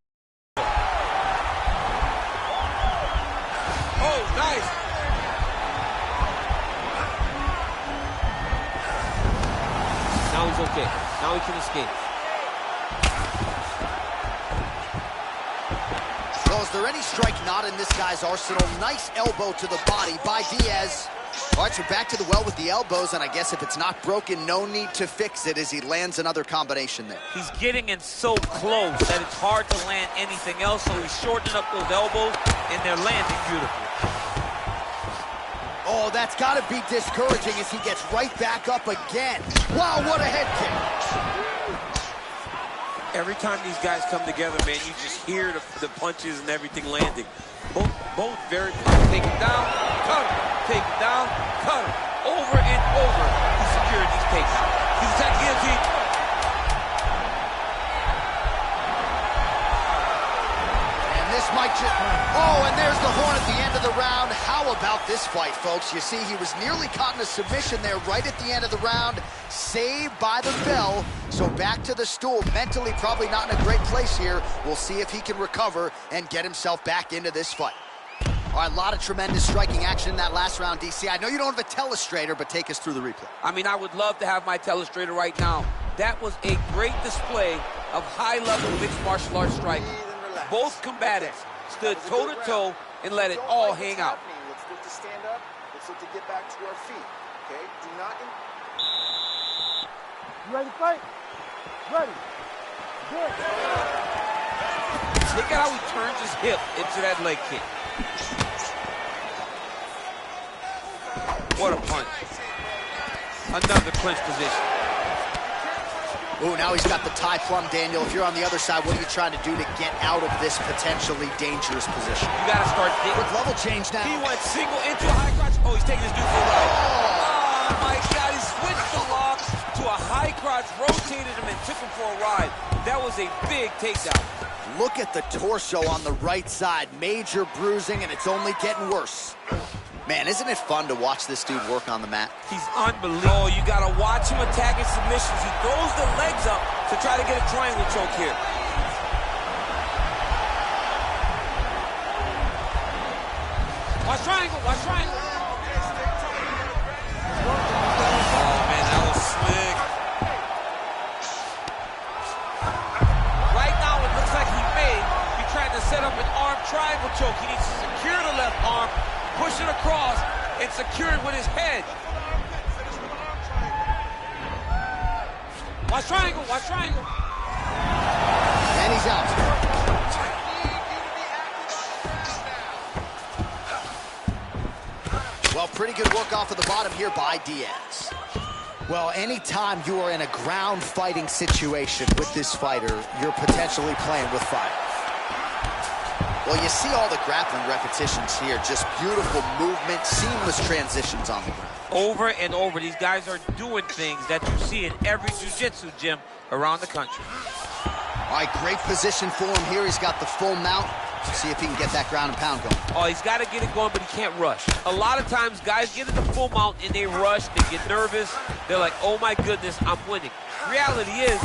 Oh, nice. Now he's okay. Now he can escape. Well, is there any strike not in this guy's arsenal? Nice elbow to the body by Diaz. All right, so back to the well with the elbows, and I guess if it's not broken, no need to fix it as he lands another combination there. He's getting in so close that it's hard to land anything else, so he's shortening up those elbows, and they're landing beautifully. Oh, that's got to be discouraging as he gets right back up again. Wow, what a head kick. Every time these guys come together, man, you just hear the punches and everything landing. Both very take him down, cut him, take him down, cut him. Over and over, he secured these takedowns. He's attacking guillotine. And this might just... Oh, and there's the horn at the end of the round. How about this fight, folks? You see, he was nearly caught in a submission there right at the end of the round. Saved by the bell. So back to the stool. Mentally probably not in a great place here. We'll see if he can recover and get himself back into this fight. All right, a lot of tremendous striking action in that last round, DC. I know you don't have a telestrator, but take us through the replay. I mean, I would love to have my telestrator right now. That was a great display of high-level mixed martial arts striking. Both combatants stood toe-to-toe and let it all hang out. Let's look to stand up. Let's look to get back to our feet. Okay? Do not... You ready to fight? Ready. Good. Look at how he turns his hip into that leg kick. What a punch. Another clinch position. Oh, now he's got the tie plum, Daniel. If you're on the other side, what are you trying to do to get out of this potentially dangerous position? You got to start digging. With level change now. He went single into a high crotch. Oh, he's taking his dude for a ride. Oh, my God. He switched the lock to a high crotch, rotated him, and took him for a ride. That was a big takedown. Look at the torso on the right side. Major bruising, and it's only getting worse. Man, isn't it fun to watch this dude work on the mat? He's unbelievable. Oh, you got to watch him attacking submissions. He throws the legs up to try to get a triangle choke here. Watch triangle, watch triangle. Oh, man, that was slick. Right now, it looks like he may be trying to set up an arm triangle choke. He needs to secure the left arm, push it across, and secure it with his head. Watch triangle, watch triangle. And he's out. Well, pretty good work off of the bottom here by Diaz. Well, anytime you are in a ground fighting situation with this fighter, you're potentially playing with fire. Well, you see all the grappling repetitions here. Just beautiful movement, seamless transitions on the ground. Over and over, these guys are doing things that you see in every jiu-jitsu gym around the country. All right, great position for him here. He's got the full mount. See if he can get that ground and pound going. Oh, he's got to get it going, but he can't rush. A lot of times, guys get in the full mount and they rush, they get nervous. They're like, oh my goodness, I'm winning. Reality is,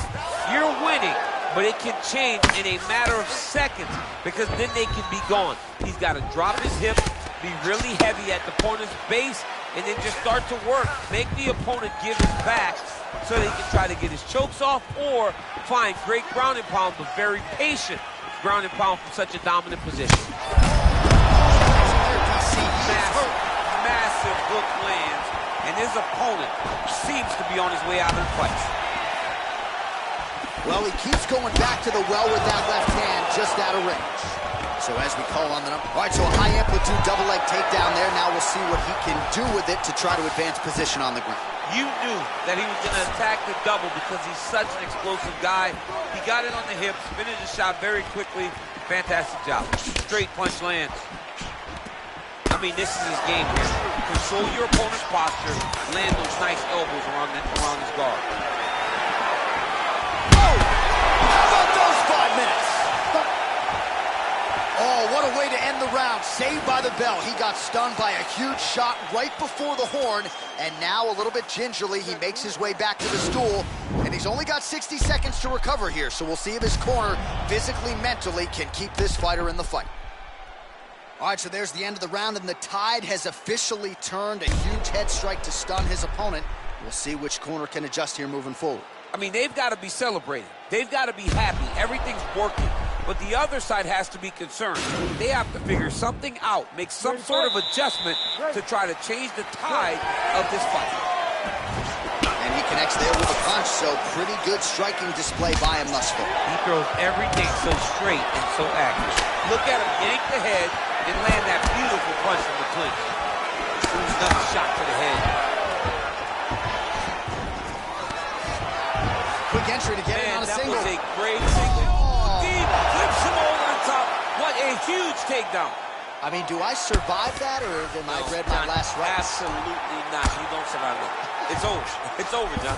you're winning, but it can change in a matter of seconds because then they can be gone. He's got to drop his hip, be really heavy at the opponent's base, and then just start to work. Make the opponent give his back so that he can try to get his chokes off or find great ground and pound, but very patient ground and pound from such a dominant position. Massive hook lands, and his opponent seems to be on his way out of the fight. Well, he keeps going back to the well with that left hand, just out of range. So as we call on the number. All right, so a high amplitude double leg takedown there. Now we'll see what he can do with it to try to advance position on the ground. You knew that he was going to attack the double because he's such an explosive guy. He got it on the hips, finished the shot very quickly. Fantastic job. Straight punch lands. I mean, this is his game here. Control your opponent's posture, land those nice elbows around his guard. Oh! How about those 5 minutes? Oh, what a way to end the round. Saved by the bell. He got stunned by a huge shot right before the horn, and now a little bit gingerly, he makes his way back to the stool, and he's only got 60 seconds to recover here, so we'll see if his corner, physically, mentally, can keep this fighter in the fight. All right, so there's the end of the round, and the tide has officially turned. A huge head strike to stun his opponent. We'll see which corner can adjust here moving forward. I mean, they've got to be celebrating. They've got to be happy. Everything's working. But the other side has to be concerned. They have to figure something out, make some sort of adjustment to try to change the tide of this fight. And he connects there with a punch, so pretty good striking display by him thus far. He throws everything so straight and so accurate. Look at him yank the head and land that beautiful punch from the clinch. There's another shot to the head. Quick entry to get it on a single. That was a great single. Deep, flips him over the top. What a huge takedown. I mean, do I survive that, or am I read my last right? Absolutely not. You don't survive it. It's over. It's over, John.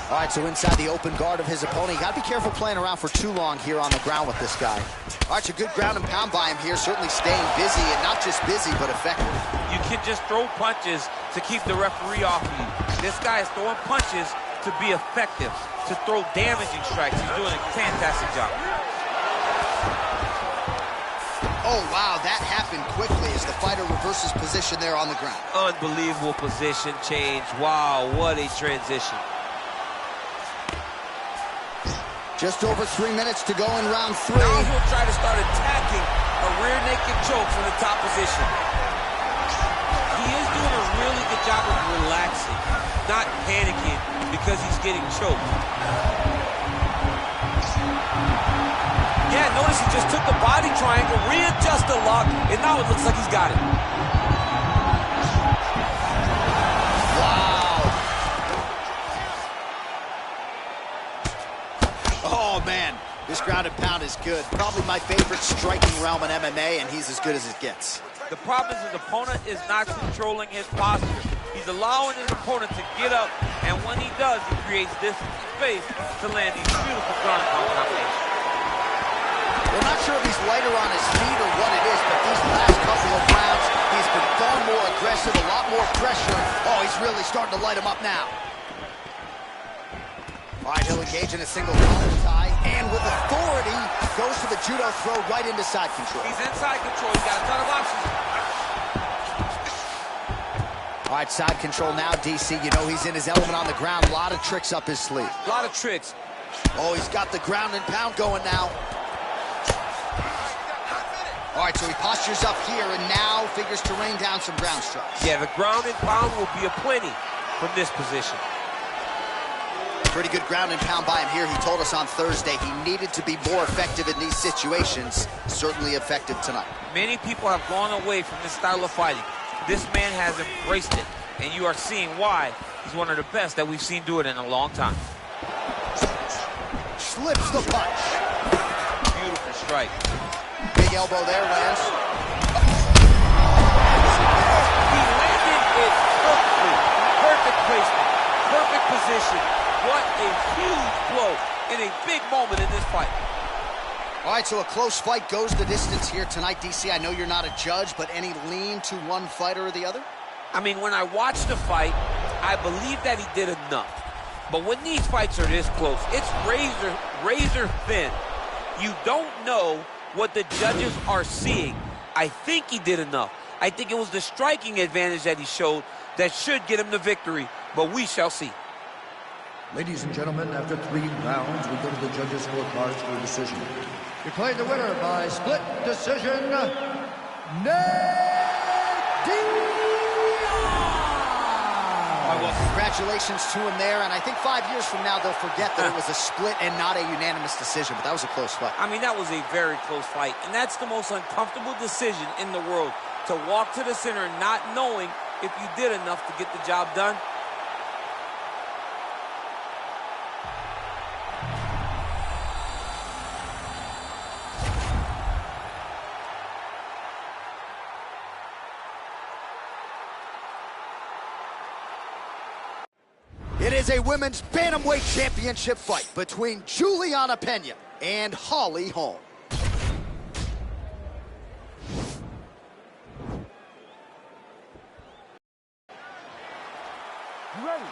All right, so inside the open guard of his opponent. You got to be careful playing around for too long here on the ground with this guy. All right, so good ground and pound by him here, certainly staying busy, and not just busy, but effective. You can just throw punches to keep the referee off of you. This guy is throwing punches to be effective, to throw damaging strikes. He's doing a fantastic job. Oh, wow, that happened quickly as the fighter reverses position there on the ground. Unbelievable position change. Wow, what a transition. Just over 3 minutes to go in round 3. Now he'll try to start attacking a rear naked choke from the top position. He is doing a really good job of relaxing, not panicking because he's getting choked. Yeah, notice he just took the body triangle, readjusted the lock, and now it looks like he's got it. good. Probably my favorite striking realm in MMA, and he's as good as it gets. The problem is his opponent is not controlling his posture. He's allowing his opponent to get up, and when he does, he creates distance and space to land these beautiful ground and pound combinations. We're not sure if he's lighter on his feet or what it is, but these last couple of rounds, he's been far more aggressive, a lot more pressure. Oh, he's really starting to light him up now. All right, he'll engage in a single collar tie, and with authority, goes to the judo throw right into side control. He's inside control. He's got a ton of options. All right, side control now, DC. You know he's in his element on the ground. A lot of tricks up his sleeve. A lot of tricks. Oh, he's got the ground and pound going now. All right, so he postures up here and now figures to rain down some ground strikes. Yeah, the ground and pound will be aplenty from this position. Pretty good ground and pound by him here. He told us on Thursday he needed to be more effective in these situations. Certainly effective tonight. Many people have gone away from this style of fighting. This man has embraced it, and you are seeing why he's one of the best that we've seen do it in a long time. Slips the punch. Beautiful strike. Big elbow there, Lance. He landed it perfectly. Perfect placement. Perfect position. What a huge blow in a big moment in this fight. All right, so a close fight goes the distance here tonight, DC. I know you're not a judge, but any lean to one fighter or the other? I mean, when I watched the fight, I believe that he did enough. But when these fights are this close, it's razor thin. You don't know what the judges are seeing. I think he did enough. I think it was the striking advantage that he showed that should get him the victory, but we shall see. Ladies and gentlemen, after 3 rounds, we go to the judges' scorecards for a decision. Declared the winner by split decision, Well, congratulations to him there, and I think 5 years from now they'll forget that it was a split and not a unanimous decision, but that was a close fight. I mean, that was a very close fight, and that's the most uncomfortable decision in the world, to walk to the center not knowing if you did enough to get the job done. It is a women's bantamweight championship fight between Juliana Pena and Holly Holm. You ready?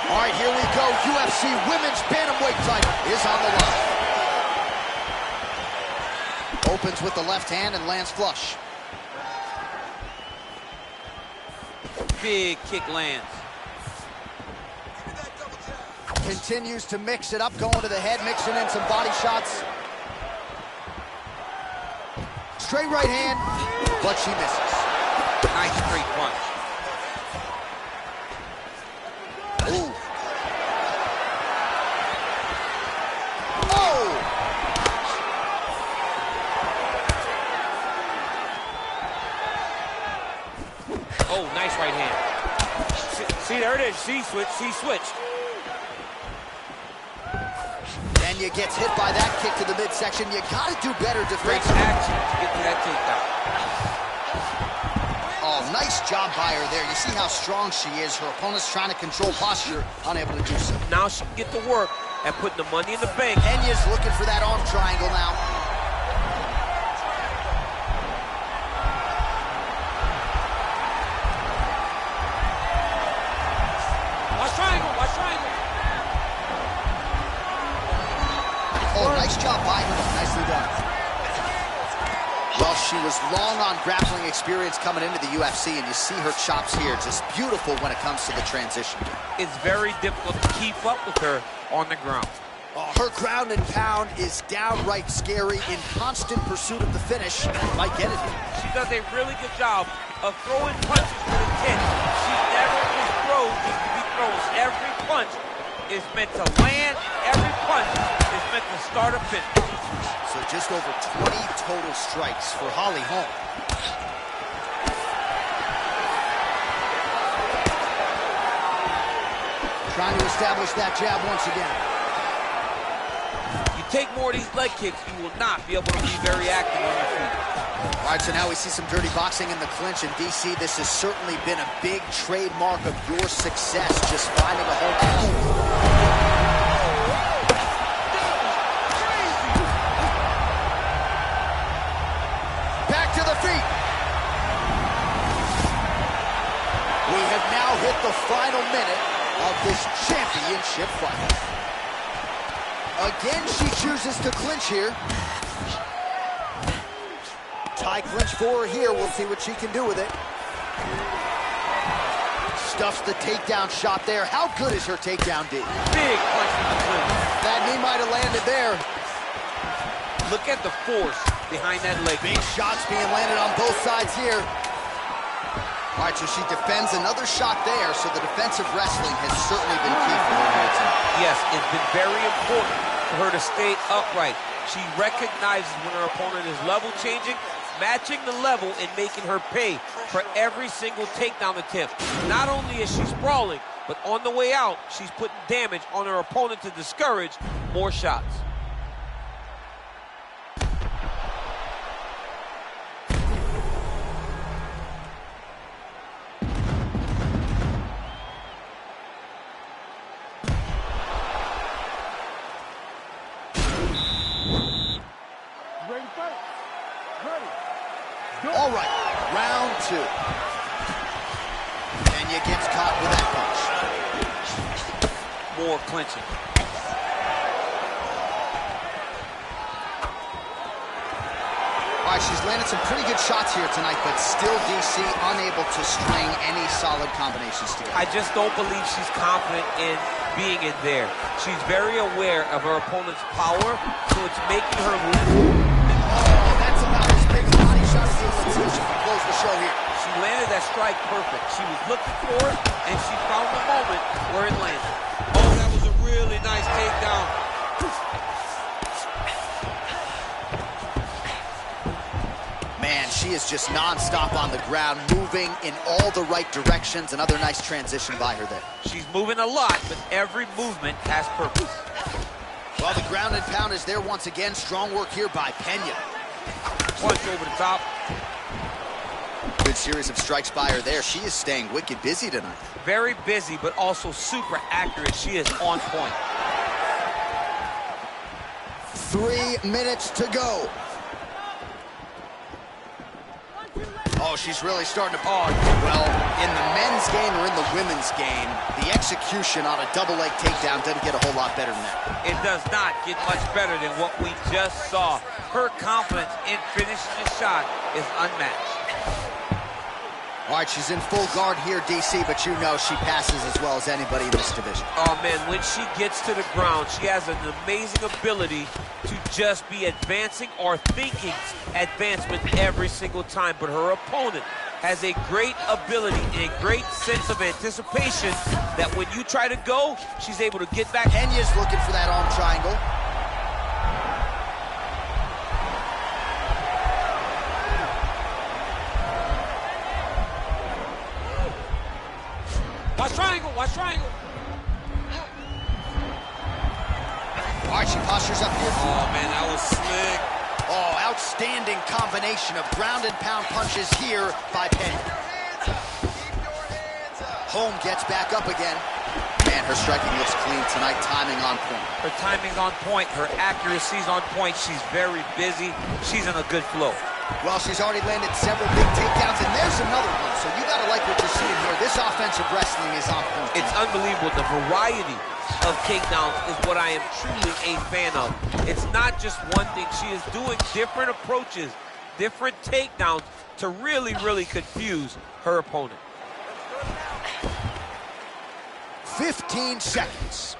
All right, here we go. UFC women's bantamweight title is on the line. Opens with the left hand and lands flush. Big kick lands. Continues to mix it up, going to the head, mixing in some body shots. Straight right hand, but she misses. Nice straight punch. Ooh. Oh! Oh, nice right hand. See, there it is. She switched. Pena gets hit by that kick to the midsection. You got to do better Great defensively. action to get to that takedown. Oh, nice job by her there. You see how strong she is. Her opponent's trying to control posture, unable to do so. Now she can get to work and put the money in the bank. Pena's looking for that arm triangle now. Watch triangle. Oh, nice job by her. Nicely done. Well, she was long on grappling experience coming into the UFC, and you see her chops here. Just beautiful when it comes to the transition. It's very difficult to keep up with her on the ground. Oh, her ground and pound is downright scary. In constant pursuit of the finish, might get it here. She does a really good job of throwing punches with intent. She never just throws just to be throws. Every punch is meant to land. Every punch is meant to start a finish. So just over 20 total strikes for Holly Holm. Trying to establish that jab once again. You take more of these leg kicks, you will not be able to be very active on your feet. All right, so now we see some dirty boxing in the clinch. And DC, this has certainly been a big trademark of your success, just finding a home. Hit the final minute of this championship fight. Again, she chooses to clinch here. Tie clinch for her here. We'll see what she can do with it. Stuffs the takedown shot there. How good is her takedown, D? Big punch in the clinch. That knee might have landed there. Look at the force behind that leg. Big shots being landed on both sides here. All right, so she defends another shot there, so the defensive wrestling has certainly been key for her here tonight. Yes, it's been very important for her to stay upright. She recognizes when her opponent is level changing, matching the level and making her pay for every single takedown attempt. Not only is she sprawling, but on the way out, she's putting damage on her opponent to discourage more shots. All right, round two. Pena gets caught with that punch. More clinching. All right, she's landed some pretty good shots here tonight, but still, DC, unable to string any solid combinations together. I just don't believe she's confident in being in there. She's very aware of her opponent's power, so it's making her move. That's about as big a body shot as you can see if she can close the show here. She landed that strike perfect. She was looking for it, and she found the moment where it landed. Oh, that was a really nice takedown. Man, she is just nonstop on the ground, moving in all the right directions. Another nice transition by her there. She's moving a lot, but every movement has purpose. Well, the ground and pound is there once again. Strong work here by Pena. Punch over the top. Good series of strikes by her there. She is staying wicked busy tonight. Very busy, but also super accurate. She is on point. 3 minutes to go. Oh, she's really starting to... Oh, well, in the men's game or in the women's game, the execution on a double leg takedown doesn't get a whole lot better than that. It does not get much better than what we just saw. Her confidence in finishing the shot is unmatched. All right, she's in full guard here, DC, but you know she passes as well as anybody in this division. Oh, man, when she gets to the ground, she has an amazing ability to just be advancing or thinking advancement every single time. But her opponent has a great ability and a great sense of anticipation that when you try to go, she's able to get back. Pena's looking for that arm triangle. Watch triangle, watch triangle. All right, she postures up here. Oh, man, that was slick. Oh, outstanding combination of ground and pound punches here by Pena. Home gets back up again. Man, her striking looks clean tonight, timing on point. Her timing's on point, her accuracy's on point. She's very busy. She's in a good flow. Well, she's already landed several big takedowns, and there's another one. So you gotta like what you're seeing here. This offensive wrestling is on point. It's unbelievable. The variety of takedowns is what I am truly a fan of. It's not just one thing. She is doing different approaches, different takedowns to really, really confuse her opponent. 15 seconds.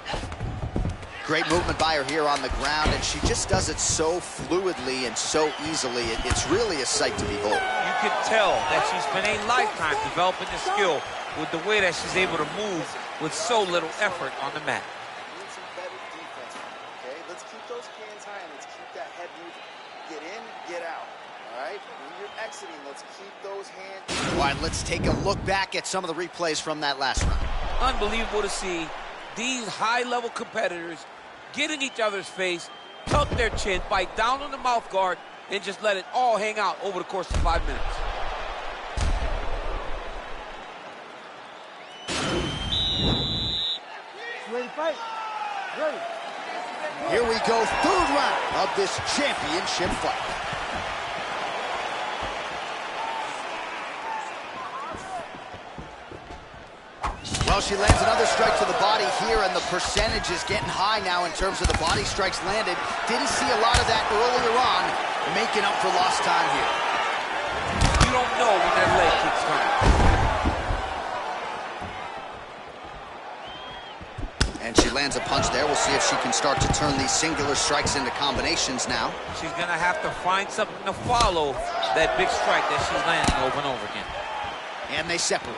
Great movement by her here on the ground, and she just does it so fluidly and so easily. It's really a sight to behold. You can tell that she spent a lifetime developing the skill with the way that she's able to move with so little effort on the mat. We need some better defense, okay? Let's keep those hands high and let's keep that head moving. Get in, get out, all right? When you're exiting, let's keep those hands... All right, let's take a look back at some of the replays from that last round. Unbelievable to see these high-level competitors get in each other's face, tuck their chin, bite down on the mouth guard, and just let it all hang out over the course of 5 minutes. Ready to fight? Ready. Here we go, third round of this championship fight. Well, she lands another strike to the body here, and the percentage is getting high now in terms of the body strikes landed. Didn't see a lot of that earlier on, making up for lost time here. You don't know when that leg kicks coming. And she lands a punch there. We'll see if she can start to turn these singular strikes into combinations now. She's going to have to find something to follow that big strike that she's landing over and over again. And they separate.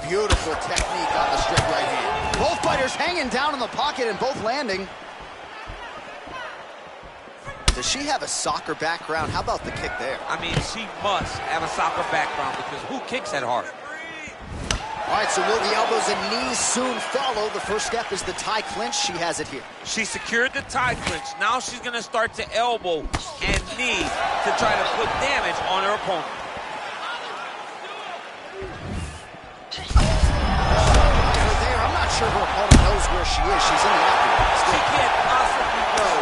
Beautiful technique on the straight right hand. Both fighters hanging down in the pocket and both landing. Does she have a soccer background? How about the kick there? I mean, she must have a soccer background because who kicks that hard? All right, so will the elbows and knees soon follow? The first step is the tie clinch. She has it here. She secured the tie clinch. Now she's going to start to elbow and knee to try to put damage on her opponent. I'm not sure her opponent knows where she is. She's in the afterwards. She can't possibly know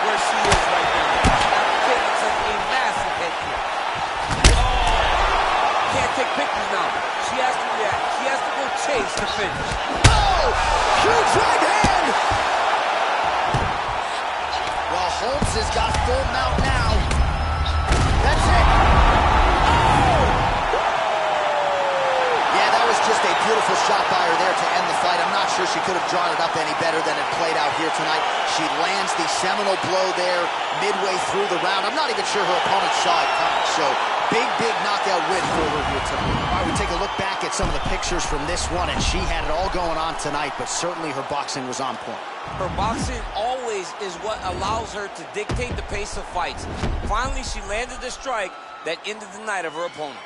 where she is right now. After taking such a massive head kick. Oh! Can't take pictures now. She has to react. She has to go chase the finish. Oh! Huge right hand! Well, Holmes has got full mount now. That's it. Just a beautiful shot by her there to end the fight. I'm not sure she could have drawn it up any better than it played out here tonight. She lands the seminal blow there midway through the round. I'm not even sure her opponent saw it coming. So big knockout win for her here tonight. All right, we take a look back at some of the pictures from this one, and she had it all going on tonight, but certainly her boxing was on point. Her boxing always is what allows her to dictate the pace of fights. Finally, she landed the strike that ended the night of her opponent.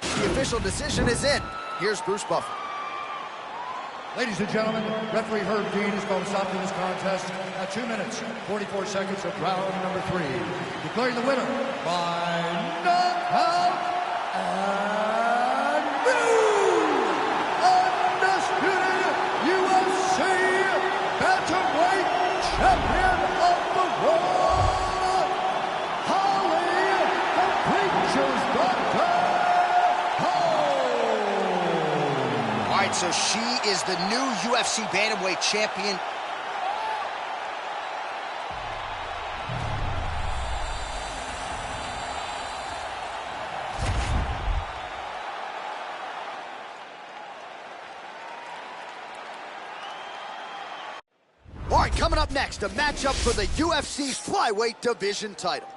The official decision is in. Here's Bruce Buffer. Ladies and gentlemen, referee Herb Dean has called a stop to this contest at 2 minutes, 44 seconds of round number 3. Declaring the winner by knockout and new undisputed UFC bantamweight champion of the world, Holly the Preacher's Doctor. All right, so she is the new UFC bantamweight champion. All right, coming up next, a matchup for the UFC flyweight division title.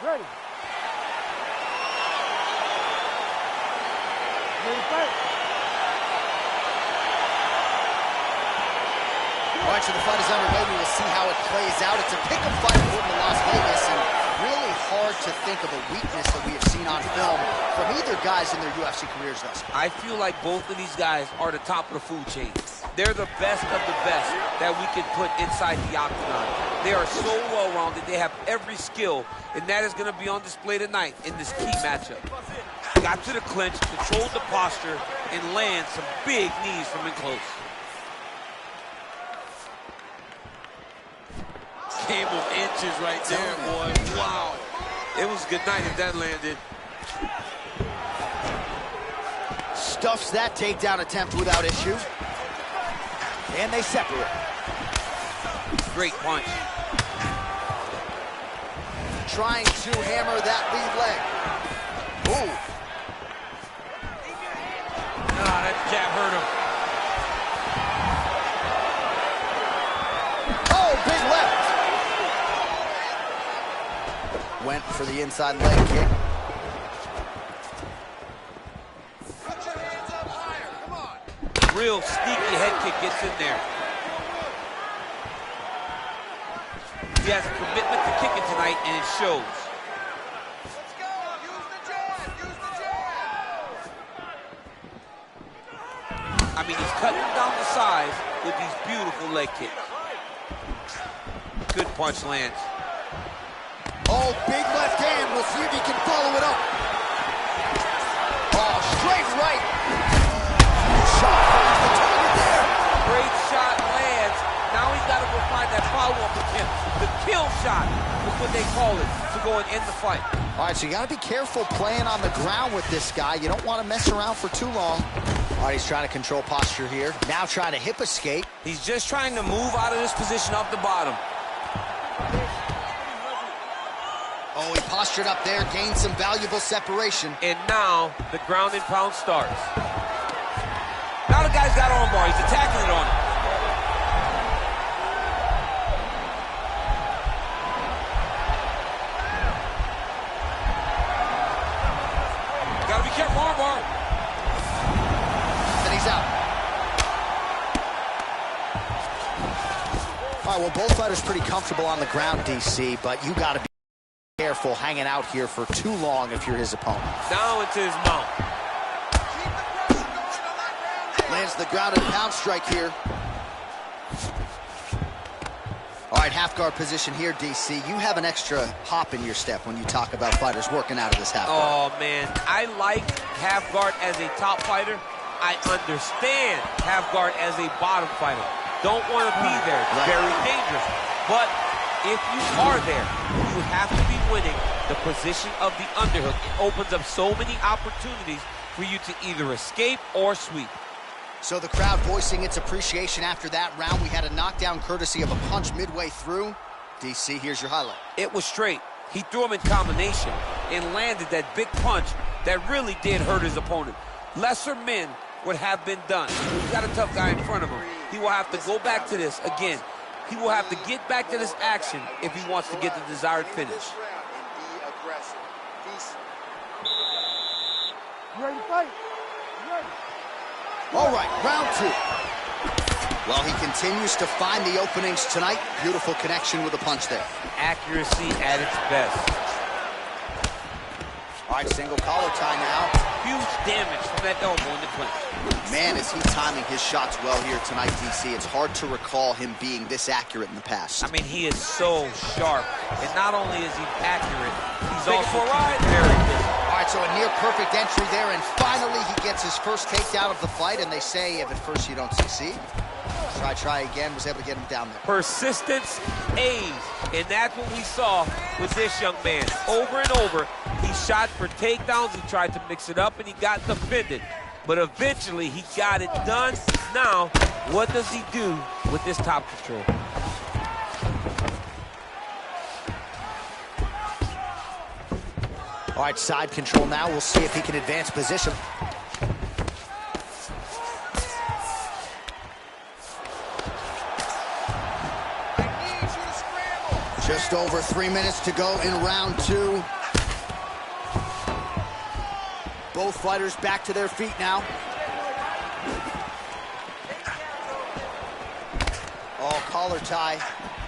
Ready. Ready to fight? All right, so the fight is underway. We will see how it plays out. It's a pick-up fight according to Las Vegas, and really hard to think of a weakness that we have seen on film from either guys in their UFC careers thus far. I feel like both of these guys are the top of the food chain. They're the best of the best that we could put inside the octagon. They are so well-rounded. They have every skill, and that is going to be on display tonight in this key matchup. Got to the clinch, controlled the posture, and land some big knees from in close. Game of inches right there, boy. Wow. It was a good night if that landed. Stuffs that takedown attempt without issue. And they separate. Great punch. Trying to hammer that lead leg. Ooh. Ah, that jab hurt him. Oh, big left. went for the inside leg kick. Put your hands up higher. Come on. Real sneaky head kick gets in there. He has a commitment to kicking tonight, and it shows. Let's go. Use the jab. Use the jab. I mean, he's cutting down the size with these beautiful leg kicks. Good punch lands. Oh, big left hand. We'll see if he can follow it up. Oh, straight right. Shot finds the target there. Great shot lands. Now he's got to go find that follow-up attempt. The kill shot is what they call it, to go and end the fight. All right, so you got to be careful playing on the ground with this guy. You don't want to mess around for too long. All right, he's trying to control posture here. Now trying to hip escape. He's just trying to move out of this position off the bottom. Oh, he postured up there, gained some valuable separation. And now the ground and pound starts. Now the guy's got arm bar. He's attacking it on him. Gotta be careful, arm bar. And he's out. All right, well, both fighters pretty comfortable on the ground, DC, but you got to be careful hanging out here for too long if you're his opponent. Now into his mount. Lands the ground and pound strike here. All right, half guard position here, DC. You have an extra hop in your step when you talk about fighters working out of this half guard. Oh, man. I like half guard as a top fighter. I understand half guard as a bottom fighter. Don't want to be there. It's very dangerous. But if you are there, you have to be winning the position of the underhook. It opens up so many opportunities for you to either escape or sweep. So the crowd voicing its appreciation after that round. We had a knockdown courtesy of a punch midway through. DC, here's your highlight. It was straight. He threw him in combination and landed that big punch that really did hurt his opponent. Lesser men would have been done. He's got a tough guy in front of him. He will have to go back to this again. He will have to get back to this action if he wants to get the desired finish. You ready to fight? You ready? All right, round two. Well, he continues to find the openings tonight. Beautiful connection with a punch there. Accuracy at its best. All right, single collar tie now. Huge damage from that elbow in the clinch. Man, is he timing his shots well here tonight, DC. It's hard to recall him being this accurate in the past. I mean, he is so sharp. And not only is he accurate, he's also very good. All right, so a near-perfect entry there, and finally he gets his first takedown of the fight, and they say if at first you don't succeed, try again, was able to get him down there. Persistence pays, and that's what we saw with this young man. Over and over, he shot for takedowns, he tried to mix it up, and he got defended. But eventually, he got it done. Now, what does he do with this top control? All right, side control now. We'll see if he can advance position. Just over 3 minutes to go in round two. Both fighters back to their feet now. Oh, collar tie.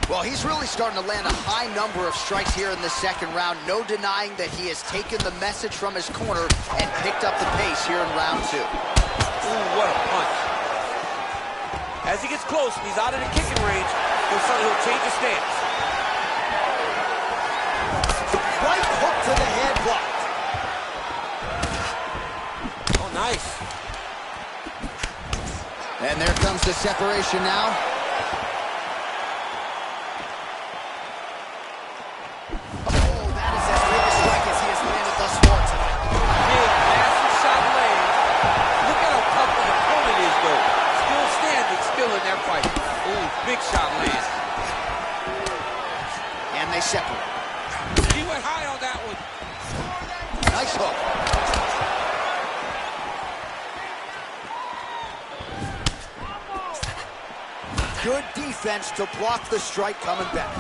Well, he's really starting to land a high number of strikes here in the second round. No denying that he has taken the message from his corner and picked up the pace here in round two. Ooh, what a punch. As he gets close and he's out of the kicking range, he'll change his stance. Right hook to the head, blocked. Oh, nice. And there comes the separation now. Big shot lands. And they separate. He went high on that one. Nice hook. Good defense to block the strike coming back.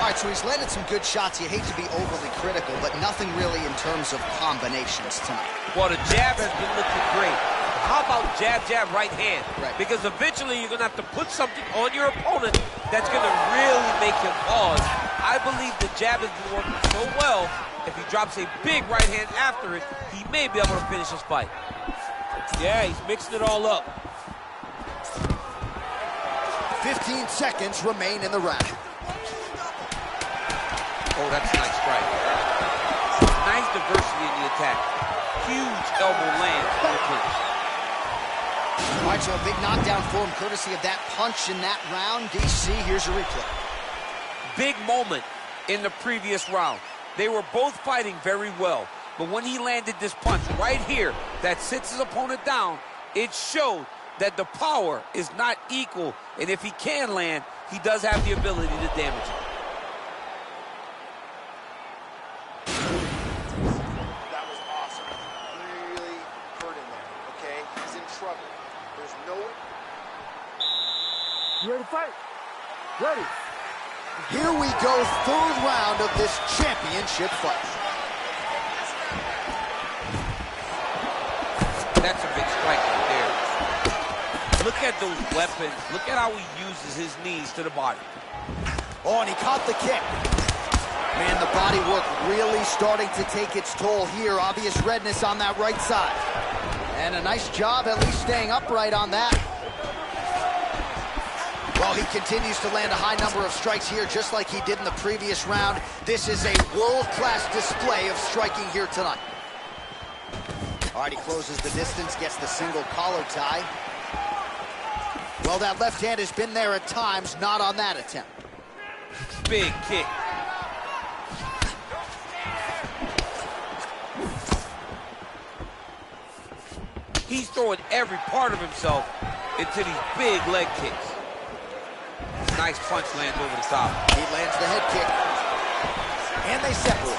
All right, so he's landed some good shots. You hate to be overly critical, but nothing really in terms of combinations tonight. Well, the jab has been looking great. How about jab, jab, right hand? Right. Because eventually you're going to have to put something on your opponent that's going to really make him pause. I believe the jab has been working so well, if he drops a big right hand after it, he may be able to finish his fight. Yeah, he's mixing it all up. 15 seconds remain in the round. Oh, that's a nice strike. Nice diversity in the attack. Huge elbow lands on the clinch. All right, so a big knockdown for him courtesy of that punch in that round. DC, here's a replay. Big moment in the previous round. They were both fighting very well, but when he landed this punch right here that sits his opponent down, it showed that the power is not equal, and if he can land, he does have the ability to damage it. That was awesome. Really hurt him there, okay? He's in trouble. There's no... You ready to fight? Ready. Here we go, third round of this championship fight. That's a big strike right there. Look at those weapons. Look at how he uses his knees to the body. Oh, and he caught the kick. Man, the body work really starting to take its toll here. Obvious redness on that right side. And a nice job at least staying upright on that. Well, he continues to land a high number of strikes here, just like he did in the previous round. This is a world-class display of striking here tonight. All right, he closes the distance, gets the single collar tie. Well, that left hand has been there at times, not on that attempt. Big kick. He's throwing every part of himself into these big leg kicks. Nice punch lands over the top. He lands the head kick. And they separate.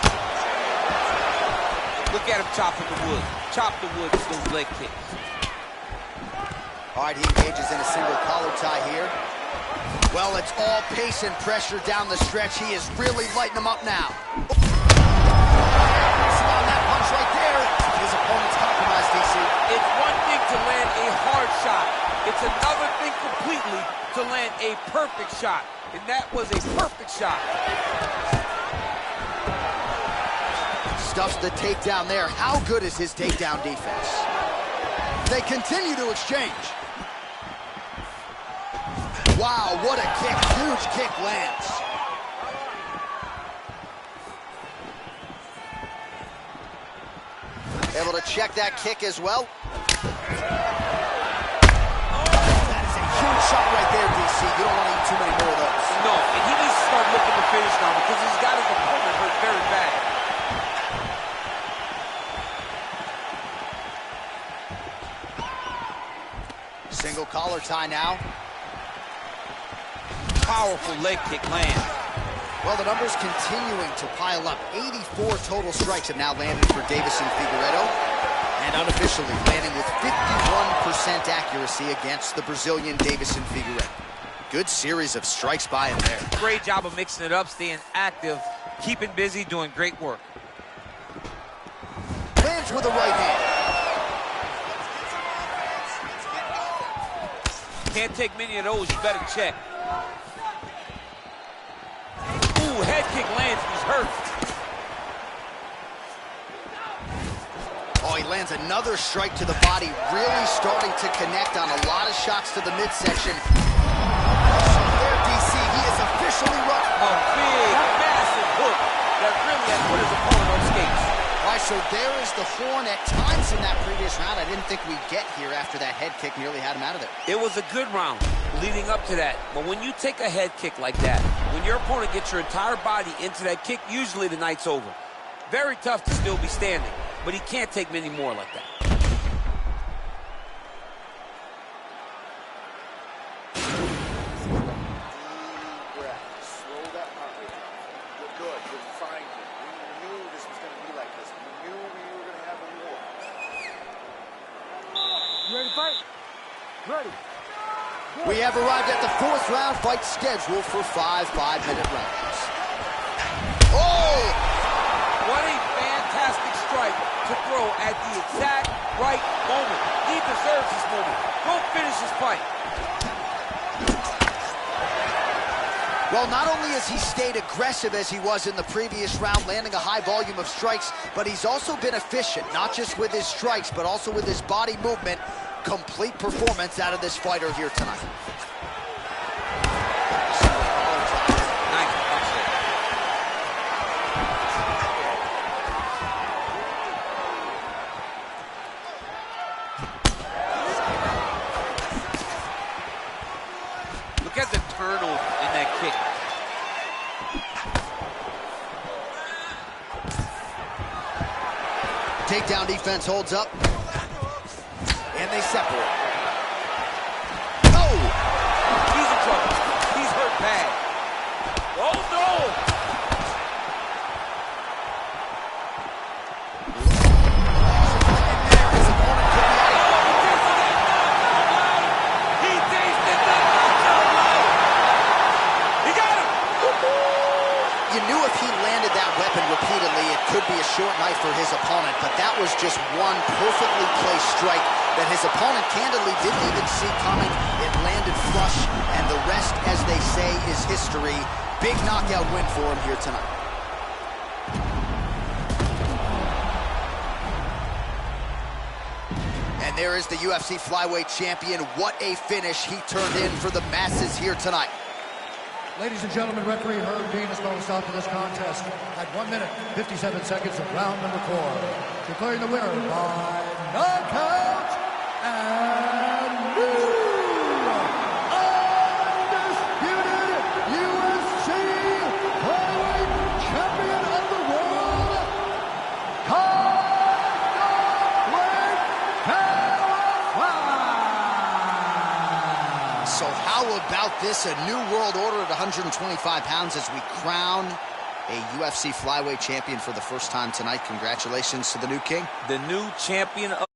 Look at him chopping the wood. Chop the wood with those leg kicks. All right, he engages in a single collar tie here. Well, it's all pace and pressure down the stretch. He is really lighting them up now. On that punch right there, his opponent's compromised, DC. It's one thing to land a hard shot. It's another thing completely to land a perfect shot. And that was a perfect shot. Stuffs the takedown there. How good is his takedown defense? They continue to exchange. Wow, what a kick. Huge kick lands. Able to check that kick as well. That is a huge shot right there, DC. You don't want to eat too many more of those. No, and he needs to start looking to finish now because he's got his opponent hurt very bad. Single collar tie now. Powerful leg kick land. Well, the numbers continuing to pile up. 84 total strikes have now landed for Davison Figueiredo. And unofficially landing with 51% accuracy against the Brazilian Davison Figueiredo. Good series of strikes by him there. Great job of mixing it up, staying active, keeping busy, doing great work. Lands with a right hand. Can't take many of those, you better check. Ooh, head kick lands, he's hurt. Oh, he lands another strike to the body, really starting to connect on a lot of shots to the midsection. There, DC, he is officially run. A big, massive hook that really has put his opponent on skates. All right, so there is the horn at times in that previous round. I didn't think we'd get here after that head kick nearly had him out of there. It was a good round leading up to that, but when you take a head kick like that, when your opponent gets your entire body into that kick, usually the night's over. Very tough to still be standing, but he can't take many more like that. Slow that heart rate down. You're good. You're fine. We knew this was going to be like this. We knew we were going to have a war. You ready to fight? Ready. We have arrived at the fourth round, fight scheduled for 5 5-minute rounds. strike to throw at the exact right moment. He deserves this moment. Go finish his fight. Well, not only has he stayed aggressive as he was in the previous round, landing a high volume of strikes, but he's also been efficient, not just with his strikes, but also with his body movement. Complete performance out of this fighter here tonight. Nice punch there. Look at the turnover in that kick. Takedown defense holds up. And they separate. Oh! He's in trouble. He's hurt bad. Oh, no! He tasted the knockout life. He got him! You knew if he landed that weapon repeatedly, it could be a short night for his opponent, but that was just one perfectly placed strike that his opponent candidly didn't even see coming. It landed flush, and the rest, as they say, is history. Big knockout win for him here tonight. And there is the UFC flyweight champion. What a finish he turned in for the masses here tonight. Ladies and gentlemen, referee Herb Dean has called a stop to this contest at 1 minute, 57 seconds of round number 4. Declaring the winner by knockout and new undisputed UFC flyweight champion of the world, So how about this? A new world order at 125 pounds as we crown a UFC flyweight champion for the first time tonight. Congratulations to the new king. The new champion of